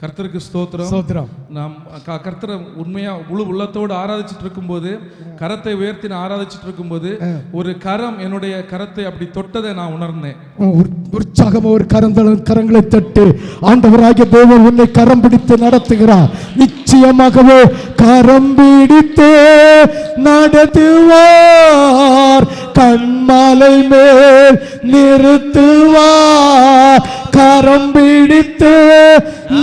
கர்த்தருக்கு ஸ்தோத்திரம். நாம் கர்த்தரை உண்மையா முழு உள்ளத்தோடு ஆராதிச்சுட்டு இருக்கும்போது, கரத்தை உயர்த்தி ஆராதிச்சுட்டு இருக்கும்போது, ஒரு கரம் என்னுடைய கரத்தை அப்படி தொட்டதை நான் உணர்ந்தேன். உற்சாகமா ஒரு கரங்களை தட்டு. ஆண்டவராகிய தேவன் உன்னை கரம் பிடித்து நடத்துகிறார். நிச்சயமாகவே கரம் பிடித்து நடத்துவார். கண்மாலை மேல் நிறுத்துவார். கரம் பிடித்து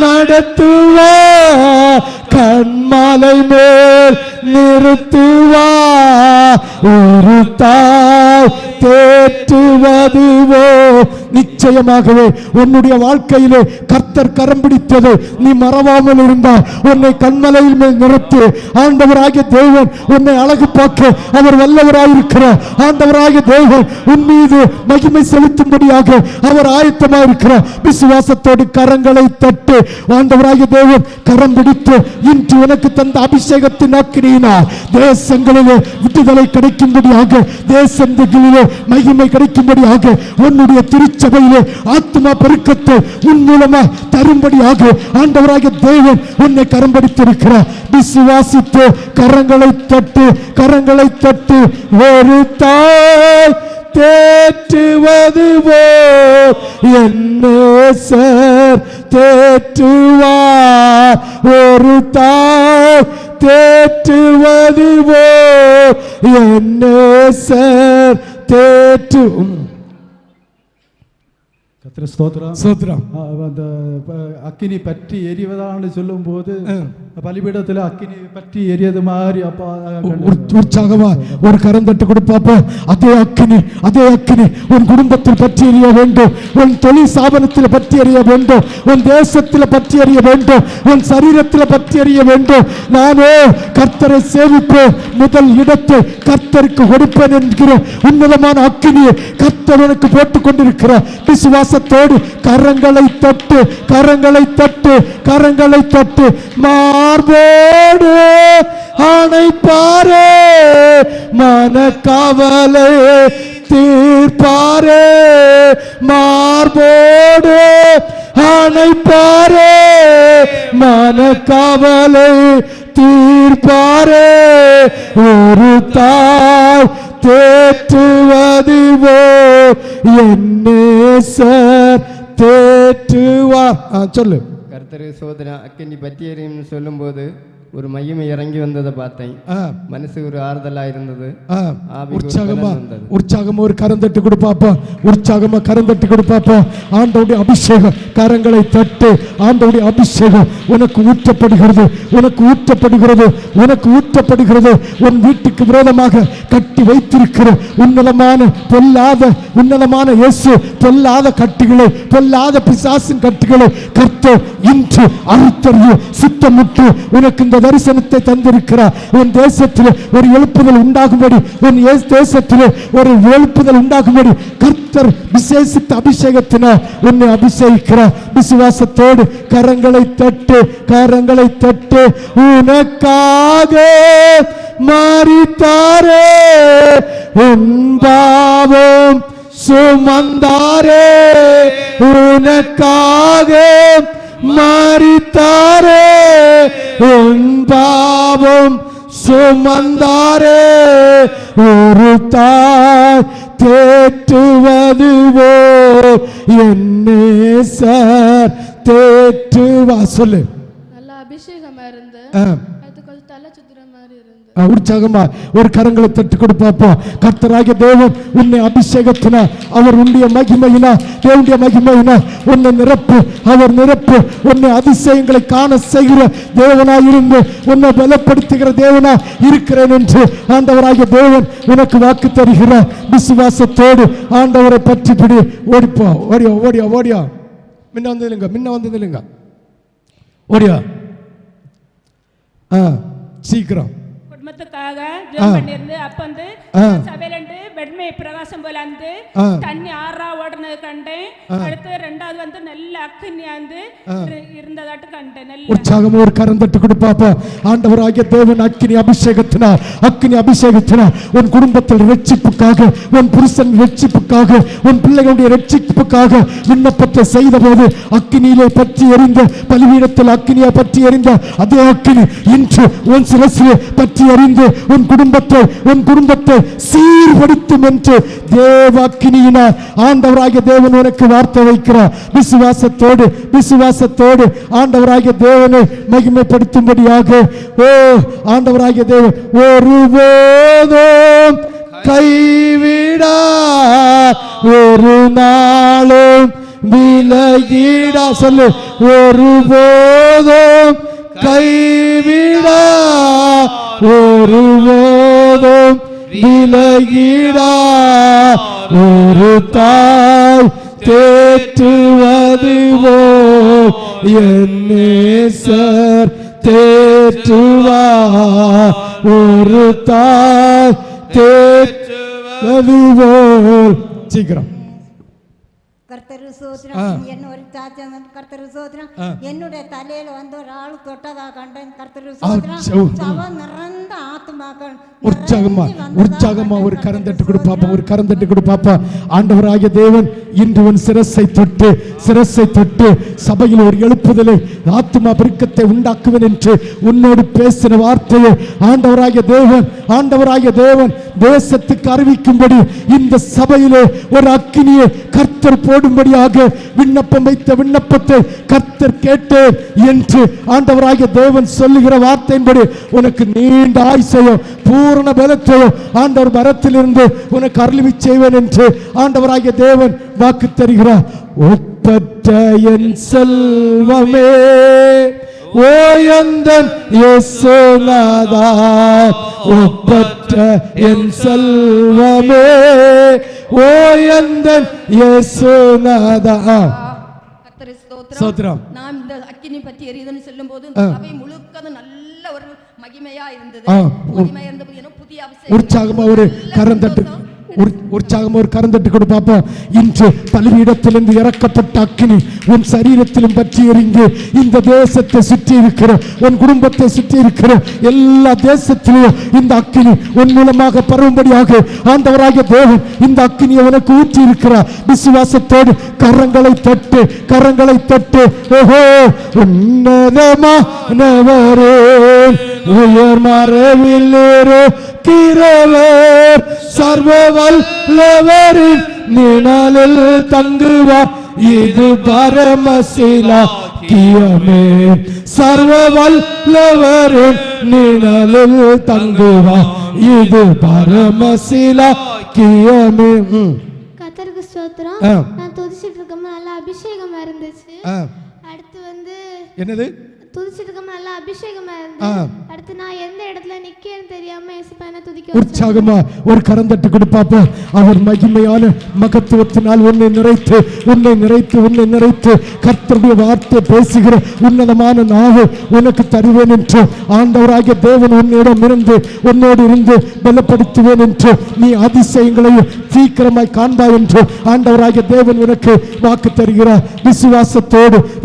நடத்துவார். கண்மாலை மேல் நிறுத்துவார். ஒரு தாய் தேற்றுவதுவோ. நிச்சயமாகவே உன்னுடைய வாழ்க்கையிலே கர்த்தர் கரம் பிடித்தது நீ மறவாமல் இருந்தால் உன்னை கண்மலையில் மேல் நிறுத்தி ஆண்டவராகிய தேவன் உன்னை அழகு பார்க்க அவர் வல்லவராயிருக்கிறார். ஆண்டவராகிய தேவன் உன் மீது மகிமை செலுத்தும்படியாக அவர் ஆயத்தமாயிருக்கிறார். விசுவாசத்தோடு கரங்களை தட்டு. ஆண்டவராகிய தேவன் கரம் பிடித்து இன்று உனக்கு தந்த அபிஷேகத்தின் அக்கினியினால் தேசங்களிலே விடுதலை கிடைக்கும்படியாக, தேசங்களிலே மகிமை கிடைக்கும்படியாக, உன்னுடைய திருச்சபையிலே ஆத்மா பெருக்கத்தை உன் மூலமா தரும்படியாக ஆண்டவராகிய தேவன் உன்னை கரம் பிடித்திருக்கிறார். விசுவாசித்து கரங்களை தட்டு, கரங்களை தட்டு. ஒரு தாய் தேற்றுவது போல் என்ன சார் தேற்றுவார். ஒரு தாய் தேற்றுவது போல் என்ன சார் தேற்று. ஸ்தோத்திரம். அந்த அக்கினி பற்றி எரிவதான்னு சொல்லும் போது பலிபீடத்தில் அக்கினி பற்றி எரியது மாதிரி அப்பா உற்சாகமா ஒரு கரம் தட்டு கொடுப்பாப்ப. அதே அக்கினி, அதே அக்கினி உன் குடும்பத்தில் பற்றி எறிய வேண்டும். உன் தொழில் ஸ்தாபனத்தில் பற்றி எறிய வேண்டும். உன் தேசத்தில் பற்றி எறிய வேண்டும். உன் சரீரத்தில் பற்றி எறிய வேண்டும். நானே கர்த்தரை சேவிப்பேன், முதல் இடத்தை கர்த்தருக்கு கொடுப்பேன் என்கிற உன்னதமான அக்கினியை கர்த்தர் எனக்கு போட்டுக் கொண்டிருக்கிறார். விசுவாசத்தோடு கரங்களை தட்டு, கரங்களை தட்டு, கரங்களை தட்டு. மார்போடு அணைப்பாரே, மன கவலை தீர்ப்பாரே. மார்போடு அணைப்பாரே, மன கவலை தீர்ப்பாரே. ஒரு தாய் தேற்றுவது என்னேசர் தேற்றுவார். சொல்லு. கர்த்தர் சோதனை அக்கினி பற்றியறியும் சொல்லும் போது ஒரு மையம் இறங்கி வந்ததை பார்த்தேன். மனசு ஒரு ஆறுதலா இருந்தது. உற்சாகமா உற்சாகமா ஒரு கரந்தட்டு கொடுப்பாப்பா. உற்சாகமா கரந்தட்டு கொடுப்பாப்பா. ஆண்டவருடைய அபிஷேகம் கரங்களை தட்டு. ஆண்டவருடைய அபிஷேகம் உனக்கு ஊற்றப்படுகிறது, உனக்கு ஊற்றப்படுகிறது, உனக்கு ஊற்றப்படுகிறது. உன் வீட்டுக்கு விரோதமாக கட்டி வைத்திருக்கிற உன்னதமான பொல்லாத உன்னதமான இயேசு பொல்லாத கட்டுகளை, பொல்லாத பிசாசின் கட்டுகளை கர்த்தர் இன்று அறுத்தறிய சித்தமுற்று உனக்கு இந்த தரிசனத்தை தந்திருக்கிறார். உன் தேசத்தில் ஒரு எழுப்புதல் உண்டாகும்படி, உன் தேசத்தில் ஒரு எழுப்புதல் உண்டாகும்படி கர்த்தர் விசேஷித்த அபிஷேகத்தினால் உன்னை அபிஷேகிக்கிறார். விசுவாசத்தோடு கரங்களை தட்டு, கரங்களை தட்டு. உனக்காக மரித்தாரே, உன் பாவம் சுமந்தாரே. உனக்காக மரித்தாரே, உன் பாவம் சுமந்தாரே. ஒரு தாய் தேற்றுவதுவோ என்னேசர் தேற்றுவா. சொல்லு. நல்ல அபிஷேகமா இருந்து அது கொஞ்சம் தலை சுத்துற மாதிரி இருந்து. உற்சாகமா ஒரு கரங்களை தட்டு கொடுப்பாப்போ. கர்த்தராகிய தேவன் உன்னை அபிஷேகத்தினா, அவர் உன்னுடைய மகிமையினா, தேவனுடைய மகிமையினா உன்னை நிரப்பு, அவர் நிரப்பு. உன்னை அதிசயங்களை காண செய்கிற தேவனாயிருந்து உன்னை பலப்படுத்துகிற தேவனா இருக்கிறேன் என்று ஆண்டவராகிய தேவன் உனக்கு வாக்கு தருகிறார். விசுவாசத்தோடு ஆண்டவரை பற்றி பிடி. ஓடிப்போ, ஓடியா ஓடியா ஓடியா. முன்ன வந்ததில்லைங்க, முன்ன வந்ததில்லைங்க. ஓடியா. சீக்கிரம். குடும்பத்துக்காக ஜெபம் பண்ணிருந்து அப்ப வந்து சபையில இருந்து வெண்மை பிரகாசம் போல வந்து தண்ணி ஆறா ஓடுனது கண்டேன். அடுத்து ரெண்டாவது வந்து நல்ல அக்கினியா வந்து இருந்ததாட்டு கண்டேன். நல்ல உற்சாகமா ஒரு கரம் தட்டி கொடு பாப்பா. ஆண்டவராகிய தேவன் அக்கினி அபிஷேகத்தினால் உன் குடும்பத்தில் ரட்சிப்புக்காக, உன் புருஷன் ரட்சிப்புக்காக, உன் பிள்ளைகளுடைய ரட்சிப்புக்காக விண்ணப்பத்தை செய்த போது அக்கினியிலே பற்றி எறிந்த, பலிபீடத்தில் அக்கினியை பற்றி எறிந்த அதே அக்கினி இன்று உன் சிரசிலே பற்றி எறிந்து உன் குடும்பத்தை சீர்படுத்தும் என்று தேவ அக்கினியினால் ஆண்டவராகிய தேவன் உனக்கு வார்த்தை வைக்கிறார். விசுவாசத்தோடு ஆண்டவராகிய தேவனை மகிமைப்படுத்தும்படியாக ஆண்டவராகிய தேவன் ஒருபோதும் கைவிடா, ஒரு நாளும் விலகிடா. சொல்லு, ஒருபோதும் கைவிடா, ஒருபோதும் விலகிடா. ஒரு தாய் தேற்றுவதுவோ என் நேசர் தேற்றுவா. ஒரு தாய் தேற்றுவதுவோ. சீக்கிரம் கர்த்தரு சோத்திரம். என்ன ஒரு சாட்சி கர்த்தரு சோத்திரம். என்னுடைய தலையில வந்து ஒரு ஆள் தொட்டதா கண்டேன். கர்த்தரு சோத்திரம். சவம் நிறைந்த ஆத்துமாக்கள். உற்சாகமா ஒரு கரந்தட்டு கொடு பாப்பா, ஒரு கரந்தட்டு கொடு பாப்பா. ஆண்டவராகிய தேவன் இன்று உன் சிரசை தொட்டு சபையில் ஒரு எழுப்புதலை, ஆத்துமா பெருக்கத்தை உண்டாக்குவேன் என்று உன்னோடு பேசின வார்த்தையை ஆண்டவராகிய தேவன் தேசத்துக்கு அறிவிக்கும்படி இந்த சபையிலே ஒரு அக்கினியை கர்த்தர் போடும்படியாக விண்ணப்பம் வைத்த விண்ணப்பத்தை கர்த்தர் கேட்டேன் என்று ஆண்டவராகிய தேவன் சொல்லுகிற வார்த்தையின்படி உனக்கு நீண்ட ஆயுசையும் பூரண பலத்தையும் ஆண்டவர் மரத்திலிருந்து உனக்கு அருள்வி செய்வேன் என்று ஆண்டவராகிய தேவன் வாக்கு தருகிறார். ஒப்பற்ற என் செல்வமே ஓயந்தன் இயேசுநாதா, ஒப்பற்ற என் செல்வமே ஓயந்தன் இயேசுநாதா. ஸ்தோத்திரம். நாம் இந்த அக்கினி பற்றி எரியுதுன்னு சொல்லும் போது சபை முழுக்கது நல்ல ஒரு மகிமையா இருந்தது. புதிய உற்சாகமா ஒரு கரந்தட்டு கொடு பாப்போம். இன்று பலிபீடத்திலிருந்து இறக்கப்பட்ட அக்கினி உன் சரீரத்திலும் பற்றி எறிந்து இந்த தேசத்தை சுற்றி இருக்கிற, உன் குடும்பத்தை சுற்றி இருக்கிற எல்லா தேசத்திலும் இந்த அக்கினி உன் மூலமாக பரவும்படியாக ஆண்டவராகிய தேவன் இந்த அக்கினியை உனக்கு ஊற்றி இருக்கிறார். விசுவாசத்தோடு கரங்களை தட்டு ஓஹோ உன்னதமானவரே உயர் மறைவில் இருக்கிறவர், சர்வ வல்லவரின் நிழலில் தங்குவார். இது பரமசிலாக்கியமே, சர்வ வல்லவரின் நிழலில் தங்குவார். இது பரமசிலாக்கியமே. கர்த்தருக்கு ஸ்தோத்திரம். நான் துதிச்சிட்டு இருக்கோம், நல்லா அபிஷேகமா இருந்துச்சு. அடுத்து வந்து என்னது துதிச்சிட்டு இருக்கோம், நல்லா அபிஷேகமா இருந்துச்சு. அடுத்து நான் எந்த இடத்துல நிக்கேன்னு தெரியாம இயேசுவை துதிக்க உற்சாகமா ஒரு கரந்தட்டு கொடு பாப்பா. அவர் மகிமையான மகத்துவத்தினால் உன்னை நிறைத்து கர்த்தருடைய வார்த்தை பேசுகிற உன்னதமான நாவு உனக்கு தருவேன் என்று ஆண்டவராகிய தேவன் உன்னோடு இருந்து பலப்படுத்துவேன் என்று, நீ அதிசயங்களையும் சீக்கிரமாய் காண்பாய் என்று ஆண்டவராகிய தேவன் உனக்கு வாக்கு தருகிறார்.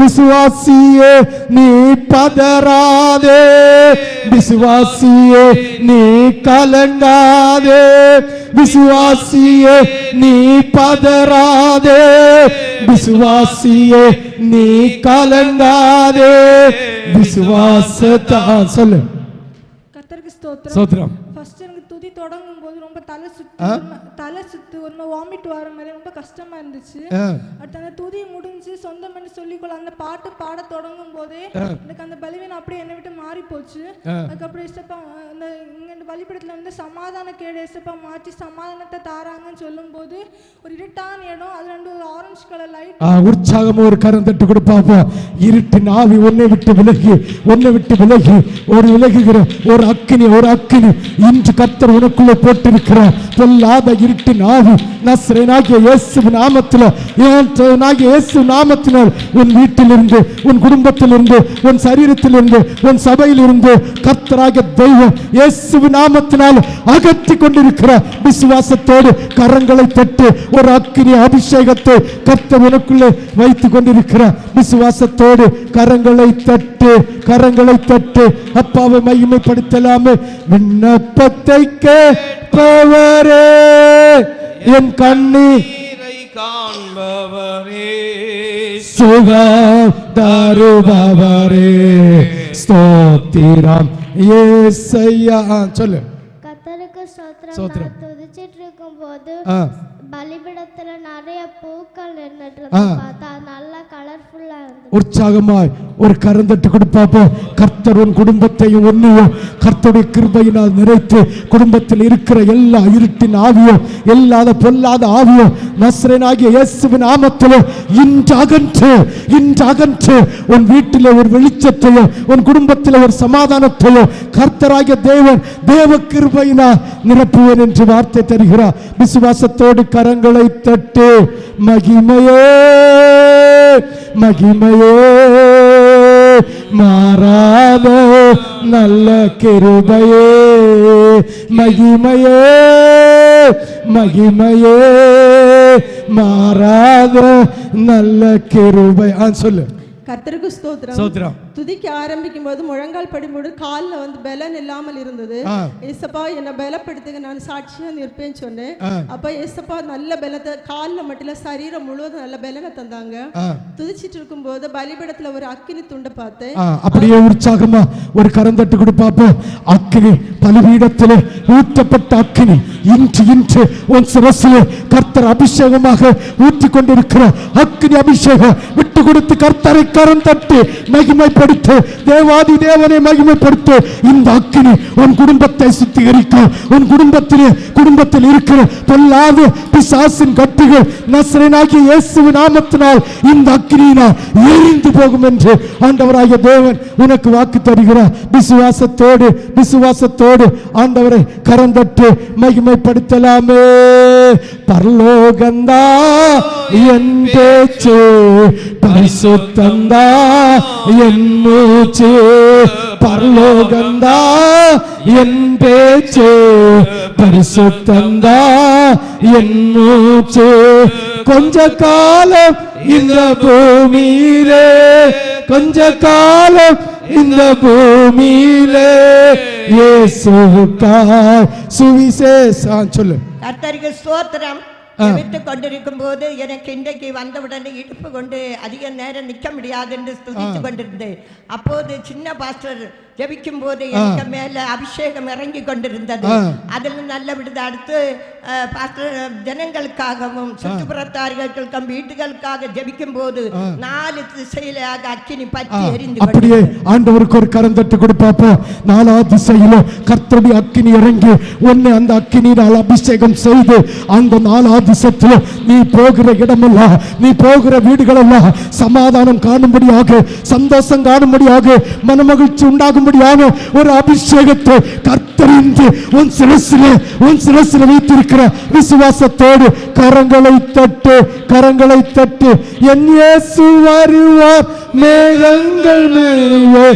விசுவாசியே நீ பதறாதே, விசுவாசியே நீ கலங்காதே, விசுவாசியே நீ பதறாதே, விசுவாசியே நீ கலங்காதே. விசுவாசத்தா சொல்லு. கர்த்தருக்கு ஸ்தோத்திரம். ஸ்தோத்திரம். ஃபர்ஸ்ட் எனக்கு துதி தொடங்கும் போது ரொம்ப தலை சுத்து ஒரு வாமிட் வர மாதிரி ரொம்ப கஷ்டமா இருந்துச்சு. அடுத்து அந்த துதி முடிஞ்சு சொந்தம் பண்ணி சொல்லிக்கொள்ள அந்த பாட்டு பாட தொடங்கும் போதே எனக்கு அந்த பலவீனம் அப்படியே என்னை விட்டு மாறி போச்சு. அதுக்கப்புறம் இசப்பா இந்த இங்க பலிபீடத்துல வந்து சமாதான கேடு இசப்பா மாற்றி சமாதானத்தை தாராங்கன்னு சொல்லும் போது ஒரு இருட்டான இடம், அது ரெண்டு ஒரு ஆரஞ்சு கலர் லைட். உற்சாகமா ஒரு கரம் தட்டு கொடு பாப்போம். இருட்டின் ஆவி உன்னை விட்டு விலகி ஒரு விலகுகிற ஒரு அக்கினி இன்று கர்த்தர் உனக்குள்ள போட்டிருக்கிறார். பொல்லாத இருட்டின் ஆவி நசரேயனாகிய இயேசு நாமத்தினால் உன் வீட்டிலிருந்து, உன் குடும்பத்திலிருந்து, உன் சரீரத்திலிருந்து, உன் சபையிலிருந்து கர்த்தராகிய தெய்வம் இயேசு நாமத்தினால் அகற்றி கொண்டிருக்கிறார். விசுவாசத்தோடு கரங்களை தட்டு. ஒரு அக்கினி அபிஷேகத்தை கர்த்தர் உனக்குள்ளே வைத்துக் கொண்டிருக்கிறார். விசுவாசத்தோடு கரங்களை தட்டு, கரங்களை தட்டு. அப்பாவை மகிமைப்படுத்தலாமே. விண்ணப்பத்தை கேட்பவரே, என் கண்ணீரை காண்பவரே, சுகம் தருபவரே, ஸ்தோத்திரம் இயேசையா. சொல்லு. கர்த்தருக்கு ஸ்தோத்திரம். துதிச்சிட்டு இருக்கும் போது பலிபீடத்துல நிறைய பூக்கள் நின்னுட்டு பார்த்தா நல்லா கலர்ஃபுல்லா இருந்துச்சு. உற்சாகமாய் ஒரு கரந்தட்டு கொடுப்பாப்போ. கர்த்தர் உன் குடும்பத்தையும் ஒன்னையும் கர்த்தருடைய கிருபையினால் நிறைத்து குடும்பத்தில் இருக்கிற எல்லா இருட்டின் ஆவியோ, எல்லாத பொல்லாத ஆவியோ நசரேயனாகிய இயேசுவின் நாமத்திலே இன்று அகன்று உன் வீட்டிலே ஒரு வெளிச்சத்தையோ, உன் குடும்பத்திலே ஒரு சமாதானத்தையோ கர்த்தராகிய தேவ கிருபையினால் நிரப்புவேன் என்று வார்த்தை தருகிறார். விசுவாசத்தோடு கரங்களை தட்டு. மகிமையே மகிமையே மாறாத நல்ல கிருபையே, மகிமையே மகிமையே மாறாத நல்ல கிருபை. சொல்லு. கர்த்தருக்கு ஸ்தோத்திரம். துதிக்க ஆரம்பிக்கும் போது முழங்கால் படிம்போது காலில் வந்து பலன் இல்லாமல் இருந்தது. ஏசப்பா என்னை பலப்படுத்துங்க, நான் சாட்சியா நிற்பேன்னு சொன்னேன். அப்ப ஏசப்பா நல்ல பலத்தை காலில் மட்டும் இல்ல சரீரம் முழுவதும் நல்ல பலனை தந்தாங்க. துதிச்சிட்டு இருக்கும் போது பலிபீடத்துல ஒரு அக்கினி துண்டை பார்த்தேன். அப்படியே உற்சாகமா ஒரு கரந்தட்டு கொடுப்பாப்போம். அக்கினி பலிபீடத்திலே ஊற்றப்பட்ட அக்கினி இன்று உன் சிரசிலே கர்த்தர் அபிஷேகமாக ஊற்றி கொண்டிருக்கிற அக்கினி அபிஷேகம் விட்டு கொடுத்து கர்த்தரை கரம் தட்டி மகிமைப்படுத்து. தேவாதி தேவனை மகிமைப்படுத்து. இந்த அக்கினி உன் குடும்பத்தை சுத்திகரிக்கும். உன் குடும்பத்தில் இருக்கிற பொல்லாத பிசாசின் கட்டுகள் நசரேயனாகிய இயேசுவின் நாமத்தினால் இந்த அக்கினியினால் எரிந்து போகும் என்று ஆண்டவராகிய தேவன் உனக்கு வாக்கு தருகிறார். விசுவாசத்தோடு ஆண்டவரை கரந்தட்டு மகிமைப்படுத்தலாமே. பரலோகந்தா என் பேச்சு, பரிசுத்தந்தா என் மூச்சு. பரலோகந்தா என் பேச்சு, பரிசுத்தந்தா என் மூச்சு. கொஞ்ச காலம் இந்த பூமியிலே, கொஞ்ச காலம் இந்த பூமியிலே இயேசுவுக்காய் சுவிசேஷம். சொல்லு. கர்த்தருக்கு ஸ்தோத்திரம். ஜெபித்துக் கொண்டிருக்கும் போது எனக்கு இன்றைக்கு வந்தவுடனே இடுப்பு கொண்டு அதிக நேரம் நிற்க முடியாது என்று துதித்துக் கொண்டிருந்தேன். அப்போது சின்ன பாஸ்டர் ஜெபிக்கும் போது எனக்கு மேல அபிஷேகம் இறங்கி கொண்டிருந்தது. அதில் நல்ல விடுது. அடுத்து பாஸ்டர் ஜனங்களுக்காகவும் சுற்றுப்புறத்தார்களுக்கும் வீட்டுகளுக்காக ஜெபிக்கும் போது 4 திசையில அக்கினி பற்றி எரிந்து. அப்படியே ஆண்டவருக்கு ஒரு கரம் தட்டு கொடுப்பாப்போ. 4 திசையில கர்த்தருடைய அக்கினி இறங்கி உன்னை அந்த அக்கினியால் அபிஷேகம் செய்து அந்த 4 திசையில நீ போகிற இடமெல்லாம், நீ போகிற வீடுகளெல்லாம் சமாதானம் காணும்படியாக, சந்தோஷம் காணும்படியாக, மனமகிழ்ச்சி உண்டாகும்படியாக ஒரு அபிஷேகத்தை கர்த்தர் இன்று உன் சிரசிலே வைத்திருக்கிற விசுவாசத்தோடு கரங்களை தட்டு. என் இயேசு வருவார் மேகங்கள் மேலே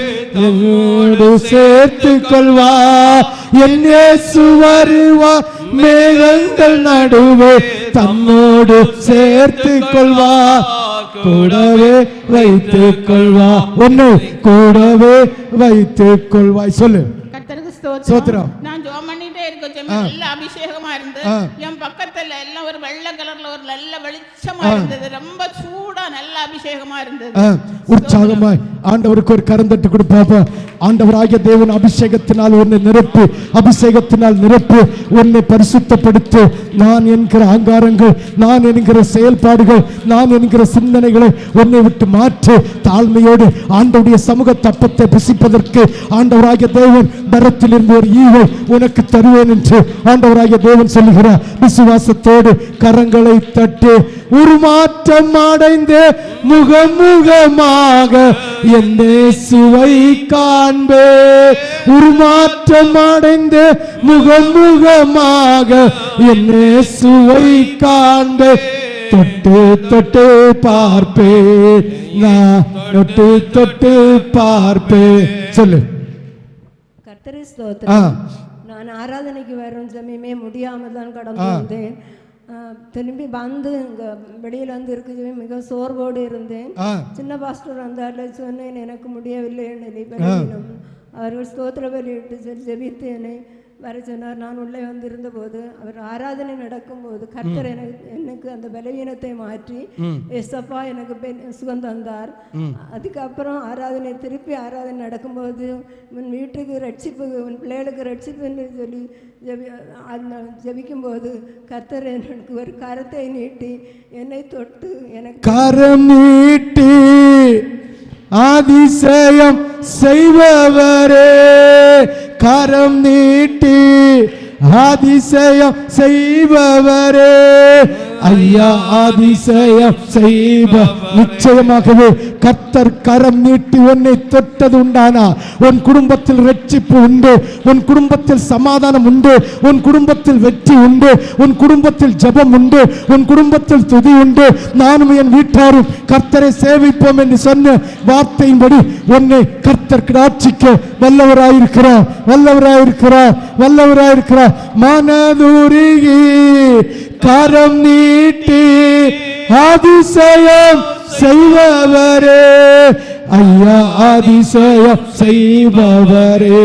என்னோடு சேர்த்துக் கொள்வார். என் இயேசு வருவார் மேகங்கள் நடுவே தம்மோடு சேர்த்துக் கொள்வார். கூடவே வைத்துக் கொள்வார். உன்னை கூடவே வைத்துக் கொள்வாய். சொல்லு. ஸ்தோத்திரம். நான் ஜெபம் பண்ணிட்டே இருக்க நல்ல அபிஷேகமா இருந்து என் பக்கத்துல எல்லாம் ஒரு வெள்ளை கலர்ல ஒரு நல்ல வெளிச்சமா இருந்தது. ரொம்ப சூடா நல்ல அபிஷேகமா இருந்தது. உற்சாகமாய் ஆண்டவருக்கு ஒரு கரந்தட்டு கொடுப்பாப்பா. ஆண்டவராகிய தேவன் அபிஷேகத்தினால் உன்னை நிரப்பு, உன்னை பரிசுத்தப்படுத்து. நான் என்கிற அகங்காரங்கள், நான் என்கிற செயல்பாடுகள், நான் என்கிற சிந்தனைகளை உன்னை விட்டு மாற்று. தாழ்மையோடு ஆண்டவருடைய சமூக தப்பத்தை புசிப்பதற்கு ஆண்டவராகிய தேவன் பரத்திலிருந்து ஒரு ஈவை உனக்கு தருவார். மாற்றுவேன் என்று ஆண்டவராகிய தேவன் சொல்லுகிறார். விசுவாசத்தோடு கரங்களை தட்டி உருமாற்றம் அடைந்து முகமுகமாக என் இயேசுவை காண்பே. உருமாற்றம் அடைந்து முகமுகமாக என் இயேசுவை காண்பே. தொட்டு தொட்டு பார்ப்பே, நான் தொட்டு தொட்டு பார்ப்பே. சொல்லு. கர்த்தரே ஸ்தோத்திரம். நான் ஆராதனைக்கு வரும் சமயமே முடியாமல் தான் கடந்து வந்தேன். திரும்பி வந்து இங்க வெளியில வந்து இருக்குது மிக சோர்வோடு இருந்தேன். சின்ன பாஸ்டர் வந்தார்ல, சொன்னேன் எனக்கு முடியவில்லை என்று. அவர்கள் ஸ்தோத்திர பலியிட்டு ஜெபித்து என்னை வர சொன்னார். நான் உள்ளே வந்திருந்த போது அவர் ஆராதனை நடக்கும்போது கர்த்தர் எனக்கு அந்த பலவீனத்தை மாற்றி எஸ்அப்பா எனக்கு சுகம் தந்தார். அதுக்கப்புறம் திருப்பி ஆராதனை நடக்கும்போது உன் வீட்டுக்கு ரட்சிப்பு, உன் பிள்ளைகளுக்கு ரட்சிப்புன்னு சொல்லி ஜபிக்கும்போது கர்த்தர் எனக்கு ஒரு கரத்தை நீட்டி என்னை தொட்டு எனக்கு கரம் நீட்டி அதிசயம் செய்பவரே, கரம் நீட்டி அதிசயம் செய்பவரே, ஐயா அதிசயம் செய்ப. நிச்சயமாகவே கர்த்தர் கரம் நீட்டி உன்னை தொட்டது உண்டானா உன் குடும்பத்தில் ரட்சிப்பு உண்டு, உன் குடும்பத்தில் சமாதானம் உண்டு, உன் குடும்பத்தில் வெற்றி உண்டு, உன் குடும்பத்தில் ஜெபம் உண்டு, உன் குடும்பத்தில் துதி உண்டு. நானும் என் வீட்டாரும் கர்த்தரை சேவிப்போம் என்று சொன்ன வார்த்தையின்படி உன்னை கர்த்தர் காட்சிக்க வல்லவராயிருக்கிறார், வல்லவராயிருக்கிறார், வல்லவராயிருக்கிறார். மனதுருகி கரம் நீட்டி அதிசயம் செய்பவரே, ஐயா அதிசயம் செய்பவரே,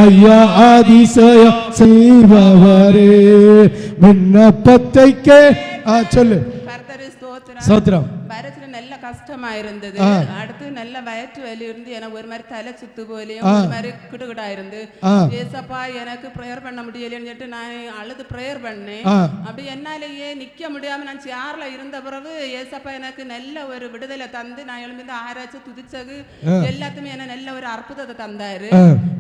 ஐயா அதிசயம் செய்பவரே. விண்ணப்பத்தை சொல்லு. ஸ்தோத்திரம். நல்ல கஷ்டமா இருந்தது. அடுத்து நல்ல வயிற்று வலி இருந்து எனக்கு ஒரு மாதிரி தலை சுத்து போலையும் ஒரு மாதிரி கிடுகிடா இருந்து ஏசப்பா எனக்கு ப்ரேயர் பண்ண முடியலன்னு சொல்லிட்டு நான் அழுது ப்ரேயர் பண்ணேன். அப்படி என்னாலேயே நிக்க முடியாம நான் சேர்ல இருந்த பிறகு ஏசப்பா எனக்கு நல்ல ஒரு விடுதலை தந்து நான் எழுந்து ஆராய்ச்சி துதிச்சது எல்லாத்துமே என்ன நல்ல ஒரு அற்புதத்தை தந்தாரு.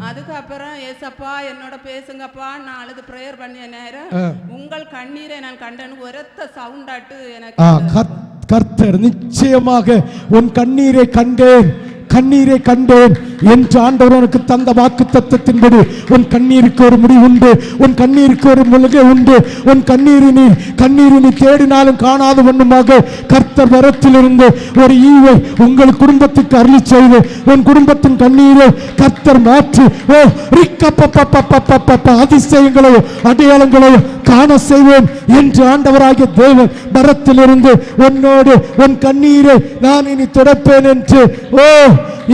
அதுக்கப்புறம் ஏசப்பா என்னோட பேசுங்கப்பா நான் அழுது ப்ரேயர் பண்ணிய நேரம் உங்கள் கண்ணீரை நான் கண்டேன்னு ஒரத்த சவுண்டாட்டு எனக்கு கர்த்தர் நிச்சயமாக உன் கண்ணீரை கண்டேன், கண்ணீரை கண்டேன் என்று ஆண்டவர் உனக்கு தந்த வாக்குத்தத்தத்தின்படி உன் கண்ணீருக்கு ஒரு முடிவு உண்டு, உன் கண்ணீருக்கு ஒரு முழுகை உண்டு. உன் கண்ணீரினி தேடினாலும் காணாத ஒண்ணுமாக கர்த்தர் வரத்திலிருந்து ஒரு ஈவை உங்கள் குடும்பத்துக்கு அருளி செய்து உன் குடும்பத்தின் கண்ணீரை கர்த்தர் மாற்றி அதிசயங்களையும் அடையாளங்களையும் காண செய்வேன் என்று ஆண்டவராகிய தேவன் வரத்திலிருந்து உன்னோடு உன் கண்ணீரை நான் இனி துடைப்பேன் என்று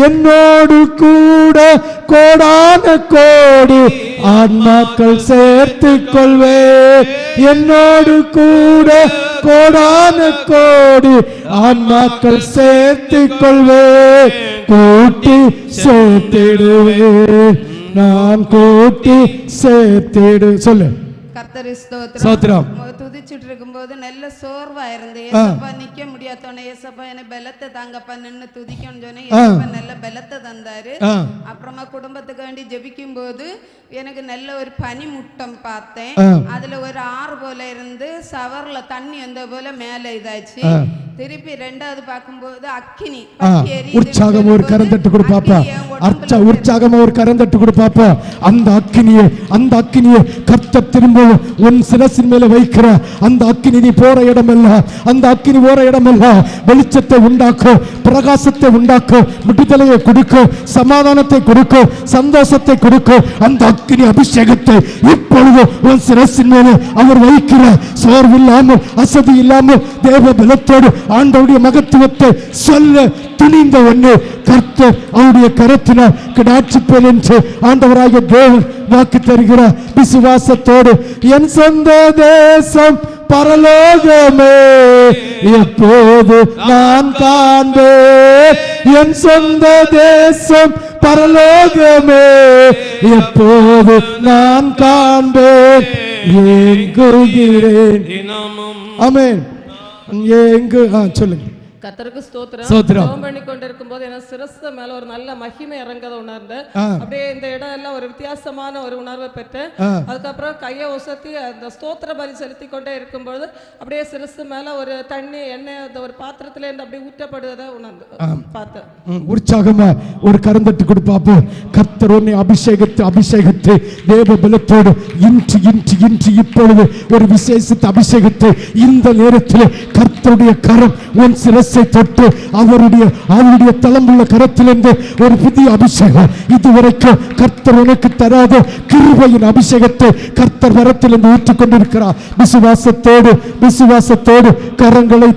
என்னோடு கூட கோடான கோடி ஆன்மாக்கள் சேர்த்துக் கொள்வே, என்னோடு கூட கோடான கோடி ஆன்மாக்கள் சேர்த்துக் கொள்வே, கூட்டி சேர்த்திடுவே, நான் கூட்டி சேர்த்திடு. சொல்லு. கர்த்தர் ஸ்தோத்திரம். துதிச்சுட்டு இருக்கும்போது நல்ல சோர்வா இருந்து ஏசப்பா நிக்க முடியாதோனே ஏசப்பா என்ன பலத்தை தாங்கப்பா நின்னு துதிக்கணும்னு சொன்னேன். ஏசப்பா நல்ல பலத்தை தந்தாரு. அப்புறமா குடும்பத்துக்கு வேண்டி ஜெபிக்கும் போது எனக்கு நல்ல ஒரு பனி முட்டம் பார்த்தேன். அதுல ஒரு ஆறு போல இருந்து சவர்ல தண்ணி வந்த போல மேல இதாச்சு. திருப்பி ரெண்டாவது பார்க்கும்போது அக்கினி உற்சாகம் ஒரு கரந்தட்டு கொடு பாப்பா, உற்சாகமா ஒரு கரந்தட்டு கொடு பாப்பா. அந்த அக்கினியை கர்த்தர் திரும்ப உன் சிரசின் மேல வைக்கிற அந்த அக்கினி நீ போற இடமெல்லாம், அந்த அக்கினி போற இடமெல்லாம் வெளிச்சத்தை உண்டாக்கும், பிரகாசத்தை உண்டாக்கும், விடுதலையை கொடுக்கும், சமாதானத்தை கொடுக்கும், சந்தோஷத்தை கொடுக்கும். அந்த அக்கினி அபிஷேகத்தை இப்பொழுது உன் சிரசின் மேல அவர் வைக்கிற சோர்வு இல்லாமல் அசதி இல்லாமல் தேவ பலத்தோடு ஆண்டவருடைய மகத்துவத்தை சொல்ல துணிந்த ஒன்று கர்த்தர் அவருடைய கரத்தினால் கிடாட்சிப்பேன் என்று ஆண்டவராகிய தேவன் வாக்கு தருகிறார். விசுவாசத்தோடு என் சொந்த தேசம் பரலோகமே எப்போது நான் காண்பேன், என் சொந்த தேசம் பரலோகமே எப்போது நான் காண்பேன், ஏங்குகிறேன். ஆமென். சொல்லுங்க. கர்த்தருக்கு ஸ்தோத்திரம். ஸ்தோத்திரம். ஜெபம் பண்ணி கொண்டிருக்கும் போது எனக்கு சிரசு மேல ஒரு நல்ல மகிமை இறங்கத உணர்ந்தேன். அப்படியே இந்த இடம் எல்லாம் ஒரு வித்தியாசமான ஒரு உணர்வை பெற்றேன். அதுக்கப்புறம் கையை ஒசத்தி அந்த ஸ்தோத்திர பலி செலுத்தி கொண்டே இருக்கும்போது அப்படியே சிரசு மேல ஒரு தண்ணி எண்ணெய் அந்த ஒரு பாத்திரத்துல இருந்து அப்படியே ஊற்றப்படுவதை உணர்ந்து பார்த்தேன். உற்சாகமா ஒரு கரந்தட்டு கொடுப்பாப்போ. கர்த்தர் உன்னை அபிஷேகத்தை தேவ பலத்தோடு இன்று இன்று இன்று இப்பொழுது ஒரு விசேஷித்த அபிஷேகத்தை இந்த நேரத்தில் கர்த்தருடைய கரம் உன் சிரசை தொட்டு அவருடைய தளமுள்ள கரத்திலிருந்து ஒரு புதிய அபிஷேகம் இதுவரைக்கும் கர்த்தர் உனக்கு தராத கிருபையின் அபிஷேகத்தை கர்த்தர் வரத்திலிருந்து ஊற்றிக் கொண்டிருக்கிறார். விசுவாசத்தோடு கரங்களை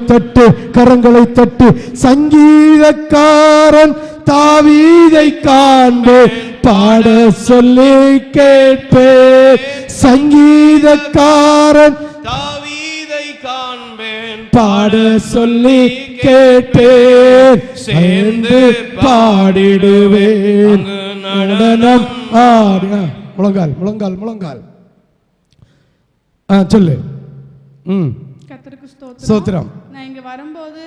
தட்டு. சங்கீதக்காரன் தாவீதை காண்பே பாட சொல்லி கேட்பே. சங்கீதக்காரன் தாவீதை காண்பேன் பாட சொல்லி கேட்பேன். சேர்ந்து பாடிடுவேன் நடனம் ஆடி. முழங்கால் சொல்லு. கர்த்தருக்கு ஸ்தோத்திரம். நான் இங்க வரும்போது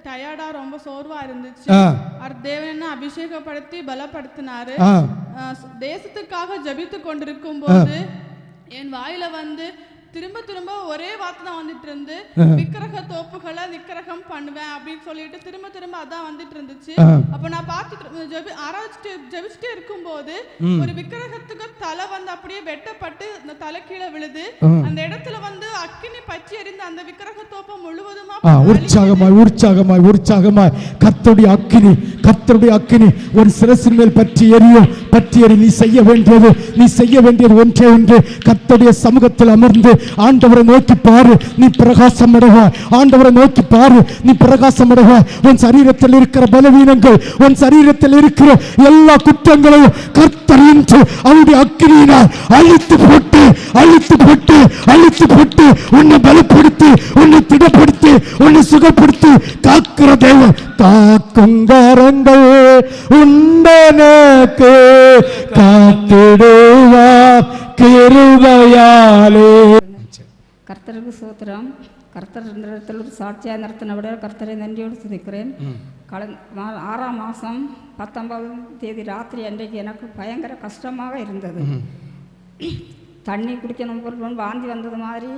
டயர்டா ரொம்ப சோர்வா இருந்துச்சு. தேவன் என்ன அபிஷேகப்படுத்தி பலப்படுத்தினாரு. தேசத்துக்காக ஜெபித்து கொண்டிருக்கும் போது என் வாயில வந்து திரும்ப திரும்ப ஒரே வார்த்தை தான் வந்துட்டு இருந்து விக்கிரக தோப்புகளை விக்கிரகம் பண்ணுவேன் அப்படின்னு சொல்லிட்டு திரும்ப திரும்ப அதான் வந்துட்டு இருந்துச்சு. அப்ப நான் பார்த்துட்டு ஆராய்ச்சிட்டு ஜெபிச்சுட்டே இருக்கும்போது ஒரு விக்கிரகத்துக்கு தலை வந்து அப்படியே வெட்டப்பட்டு அந்த தலை கீழே விழுது. அந்த இடத்துல வந்து அக்கினி பற்றி எரிந்து அந்த விக்கிரக தோப்பம் முழுவதுமா உற்சாகமாய் கர்த்தருடைய அக்கினி ஒரு சிரசின் மேல் பற்றி எரி. நீ செய்ய வேண்டியது ஒன்றே ஒன்று. கர்த்தருடைய சமூகத்தில் அமர்ந்து ஆண்டவரை நோக்கி பாரு, நீ பிரகாசம் அடைவாய். ஆண்டவரை நோக்கி பாரு, நீ பிரகாசம் அடைவாய். உன் சரீரத்தில் இருக்கிற பலவீனங்கள், உன் சரீரத்தில் இருக்கிற எல்லா குற்றங்களையும் கர்த்தர் இன்று அவருடைய அக்கினியினால் அழித்து போட்டு உன்னை பலப்படுத்தி, உன்னை திடப்படுத்தி, உன்னை சுகப்படுத்தி காக்கிற தேவன். காக்குங்கரங்கள் உண்டனக்கு காத்திடுவார் கிருபையாலே. கர்த்தருக்கு ஸ்தோத்திரம். கர்த்தர் இடத்தில் ஒரு சாட்சியாக நடத்தினவிட கர்த்தரை நன்றியோடு துதிக்கிறேன். 6ஆம் மாதம் 19ஆம் தேதி ராத்திரி அன்றைக்கு எனக்கு பயங்கர கஷ்டமாக இருந்தது. தண்ணி குடிக்கணும் போல் வாந்தி வந்தது மாதிரி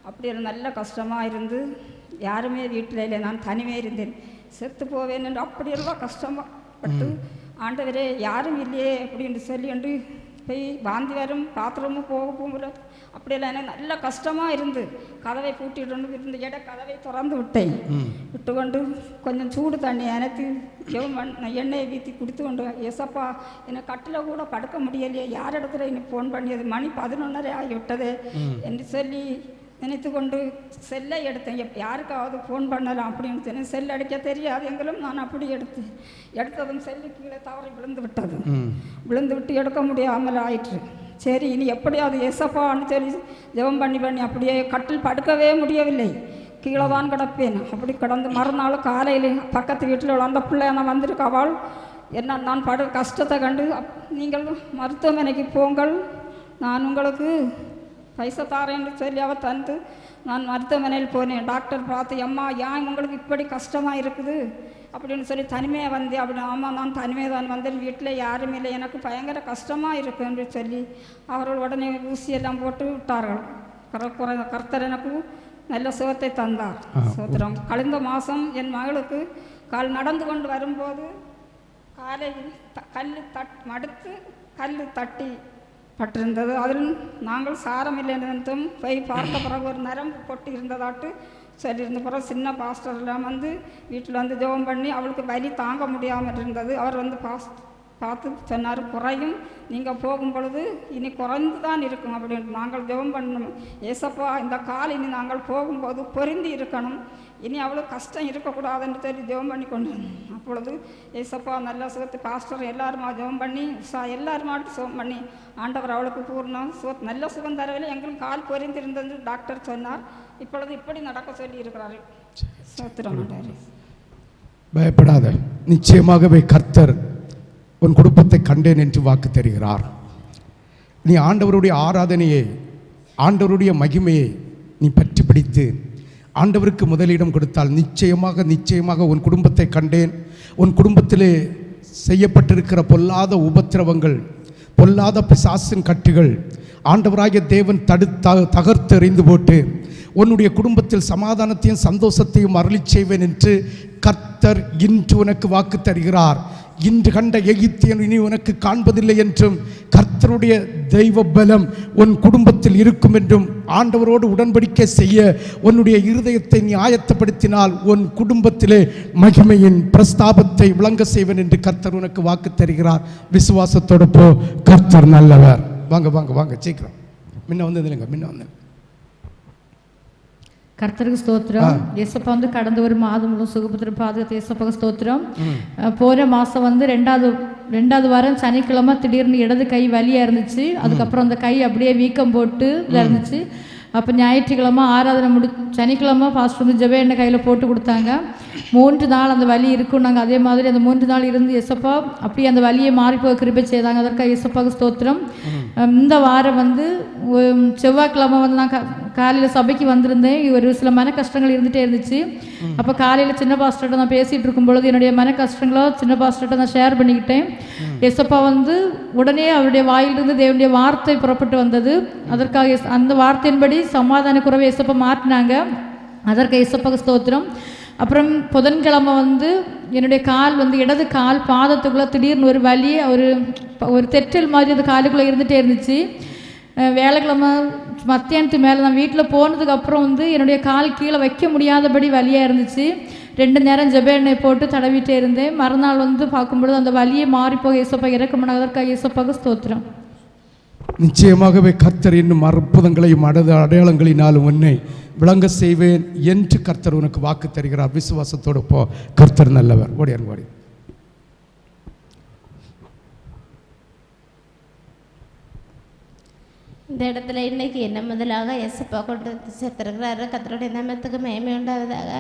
அப்படி நல்ல கஷ்டமாக இருந்து யாருமே வீட்டில் இல்லை, நான் தனிமே இருந்தேன். செத்து போவேன் என்று அப்படியெல்லாம் கஷ்டப்பட்டு ஆண்டவரே யாரும் இல்லையே அப்படின்னு சொல்லி போய் வாந்தி வரும் பாத்ரூமும் போகும்போது அப்படியெல்லாம் எனக்கு நல்ல கஷ்டமாக இருந்து கதவை பூட்டிட்டு இருந்த கதவை திறந்து விட்டு கொண்டு கொஞ்சம் சூடு தண்ணி எனக்கு எண்ணெயை வீத்தி குடித்து கொண்டு ஏசப்பா என்னை கட்டில் கூட படுக்க முடியலையே, யார் இடத்துல இன்னைக்கு ஃபோன் பண்ணியது, மணி 11:30 ஆகிவிட்டது என்று சொல்லி நினைத்து கொண்டு செல்லை எடுத்தேன். யாருக்காவது ஃபோன் பண்ணலாம் அப்படின்னு சொன்னேன். செல் அடிக்க தெரியாது எங்களும். நான் அப்படி எடுத்ததும் செல்லு கீழே தவறி விழுந்து விட்டு எடுக்க முடியாமல் ஆயிற்று. சரி இனி எப்படியாவது ஏசப்பான்னு சொல்லி ஜெபம் பண்ணி அப்படியே கட்டில் படுக்கவே முடியவில்லை, கீழே தான் கிடப்பேன். அப்படி கிடந்து மறுநாள் காலையில் பக்கத்து வீட்டில் உள்ள அந்த பிள்ளை நான் வந்திருக்க அவள் என்ன நான் கஷ்டத்தை கண்டு நீங்கள் மருத்துவமனைக்கு போங்கள், நான் உங்களுக்கு பைசா தாரேன்னு சொல்லி அவள் தந்து நான் மருத்துவமனையில் போனேன். டாக்டர் பார்த்து அம்மா ஏன் உங்களுக்கு இப்படி கஷ்டமாக இருக்குது அப்படின்னு சொல்லி தனிமையாக வந்தேன். அப்படி ஆமாம் நான் தனிமையாக தான் வந்தேன், வீட்டில் யாரும் இல்லை, எனக்கு பயங்கர கஷ்டமாக இருக்குன்னு சொல்லி அவர்கள் உடனே ஊசியெல்லாம் போட்டு விட்டார்கள். கர்த்தர் எனக்கு நல்ல சுகத்தை தந்தார். சோத்திரம். கழிந்த மாதம் என் மகளுக்கு கால் நடந்து கொண்டு வரும்போது காலையில் கல் தட்டி பட்டிருந்தது. அதில் நாங்கள் சாரம் இல்லை நினைத்தோம். போய் பார்த்த பிறகு ஒரு நரம்பு பொட்டி இருந்ததாட்டு சொல்லியிருந்த பிறகு சின்ன பாஸ்டர்லாம் வந்து வீட்டில் வந்து ஜெபம் பண்ணி அவளுக்கு வலி தாங்க முடியாமல் இருந்தது. அவர் வந்து பார்த்து சொன்னார் குறையும், நீங்கள் போகும் பொழுது இனி குறைந்து தான் இருக்கும் அப்படின்னு. நாங்கள் ஜெபம் பண்ணணும், ஏசப்பா இந்த கால் இனி நாங்கள் போகும்போது பொருந்தி இருக்கணும், இனி அவ்வளோ கஷ்டம் இருக்கக்கூடாதுன்னு சொல்லி ஜெபம் பண்ணி கொண்டு அப்பொழுது ஏசப்பா நல்ல சுகத்தை பாஸ்டர் எல்லாருமா ஜெபம் பண்ணி எல்லாருமாட்டு சுகம் பண்ணி ஆண்டவர் அவளுக்கு பூர்ணம் நல்ல சுகம் தரவில்லை, எங்களுக்கு கால் பொருந்தி இருந்தது டாக்டர் சொன்னார். இப்பொழுது இப்படி நடக்க சொல்லி இருக்கிறாரு. சோத்திரம். பயப்படாத, நிச்சயமாகவே கர்த்தர் உன் குடும்பத்தை கண்டேன் என்று வாக்கு தருகிறார். நீ ஆண்டவருடைய ஆராதனையை, ஆண்டவருடைய மகிமையை நீ பற்றி பிடித்து ஆண்டவருக்கு முதலிடம் கொடுத்தால் நிச்சயமாக உன் குடும்பத்தை கண்டேன். உன் குடும்பத்திலே செய்யப்பட்டிருக்கிற பொல்லாத உபத்திரவங்கள், பொல்லாத பிசாசின் கட்டுகள் ஆண்டவராகிய தேவன் தகர்த்தெறிந்து போட்டு உன்னுடைய குடும்பத்தில் சமாதானத்தையும் சந்தோஷத்தையும் அருளி செய்வேன் என்று கர்த்தர் இன்று உனக்கு வாக்கு தருகிறார். இன்று கண்ட எகிப்தியன் இனி உனக்கு காண்பதில்லை என்றும், கர்த்தருடைய தெய்வ பலம் உன் குடும்பத்தில் இருக்கும் என்றும், ஆண்டவரோடு உடன்படிக்கை செய்ய உன்னுடைய இருதயத்தை நீ ஆயத்தப்படுத்தினால் உன் குடும்பத்திலே மகிமையின் பிரஸ்தாபத்தை விளங்க செய்வேன் என்று கர்த்தர் உனக்கு வாக்கு தருகிறார். விசுவாசத்தோடு போ, கர்த்தர் நல்லவர். வாங்க வாங்க வாங்க சீக்கிரம் முன்ன வந்து இல்லைங்க, முன்ன வந்து. கர்த்தருக்கு ஸ்தோத்திரம். ஏசப்பா வந்து கடந்த ஒரு மாதம் முழு சுகபத்திரம் பாதுகாத்து ஏசப்பாக்கு ஸ்தோத்திரம். போன மாதம் வந்து ரெண்டாவது வாரம் சனிக்கிழமை திடீர்னு இடது கை வலியாக இருந்துச்சு. அதுக்கப்புறம் அந்த கை அப்படியே வீக்கம் போட்டு இருந்துச்சு. அப்போ ஞாயிற்றுக்கிழமை ஆராதனை சனிக்கிழமை பாஸ்டர் வந்து ஜெப எண்ணெய் கையில் போட்டு கொடுத்தாங்க. 3 நாள் அந்த வலி இருக்கும். நாங்கள் அதே மாதிரி அந்த 3 நாள் இருந்து எசப்பா அப்படியே அந்த வலியை மாறி போக கிருபை செய்தாங்க. அதற்காக எசப்பாவுக்கு ஸ்தோத்திரம். இந்த வாரம் வந்து செவ்வாய்க்கிழமை வந்து நான் காலையில் சபைக்கு வந்திருந்தேன். ஒரு சில மன கஷ்டங்கள் இருந்துகிட்டே இருந்துச்சு. அப்போ காலையில் சின்ன பாஸ்டர்கிட்ட நான் பேசிகிட்டு இருக்கும் பொழுது என்னுடைய மன கஷ்டங்களோ சின்ன பாஸ்டர்கிட்ட நான் ஷேர் பண்ணிக்கிட்டேன். எசப்பா வந்து உடனே அவருடைய வாயிலிருந்து தேவனுடைய வார்த்தை புறப்பட்டு வந்தது. அதற்காக அந்த வார்த்தையின்படி சமாதான குறைவை எசப்பா மாற்றினாங்க. அதற்கு எசப்பாவுக்கு ஸ்தோத்திரம். அப்புறம் புதன்கிழமை வந்து என்னுடைய கால் வந்து இடது கால் பாதத்துக்குள்ளே திடீர்னு ஒரு வலி, ஒரு தெற்றல் மாதிரி அந்த காலுக்குள்ளே இருந்துகிட்டே இருந்துச்சு. வேலைக்கிழமை மத்தியானத்து மேலே நான் வீட்டில் போனதுக்கப்புறம் வந்து என்னுடைய கால் கீழே வைக்க முடியாதபடி வலியாக இருந்துச்சு. 2 நேரம் ஜெப எண்ணெய் போட்டு தடவிட்டே இருந்தேன். மறுநாள் வந்து பார்க்கும்பொழுது அந்த வலியை மாறிப்போக இயேசப்பா இறக்கமானதற்காக இயேசப்பாவுக்கு ஸ்தோத்திரம். நிச்சயமாகவே கர்த்தர் இன்னும் அற்புதங்களையும் அடையாளங்களினாலும் உன்னை விளங்க செய்வேன் என்று கர்த்தர் உனக்கு வாக்கு தருகிறார். விசுவாசத்தோடு போ, கர்த்தர் நல்லவர். ஓடியாருங்க ஓடி. இந்த இடத்துல இன்னைக்கு என்ன முதலாக எசப்பா கொண்டு சேர்த்துருக்கிறாரு. கர்த்தருடைய நாமத்துக்கு மகிமை உண்டாவதாக.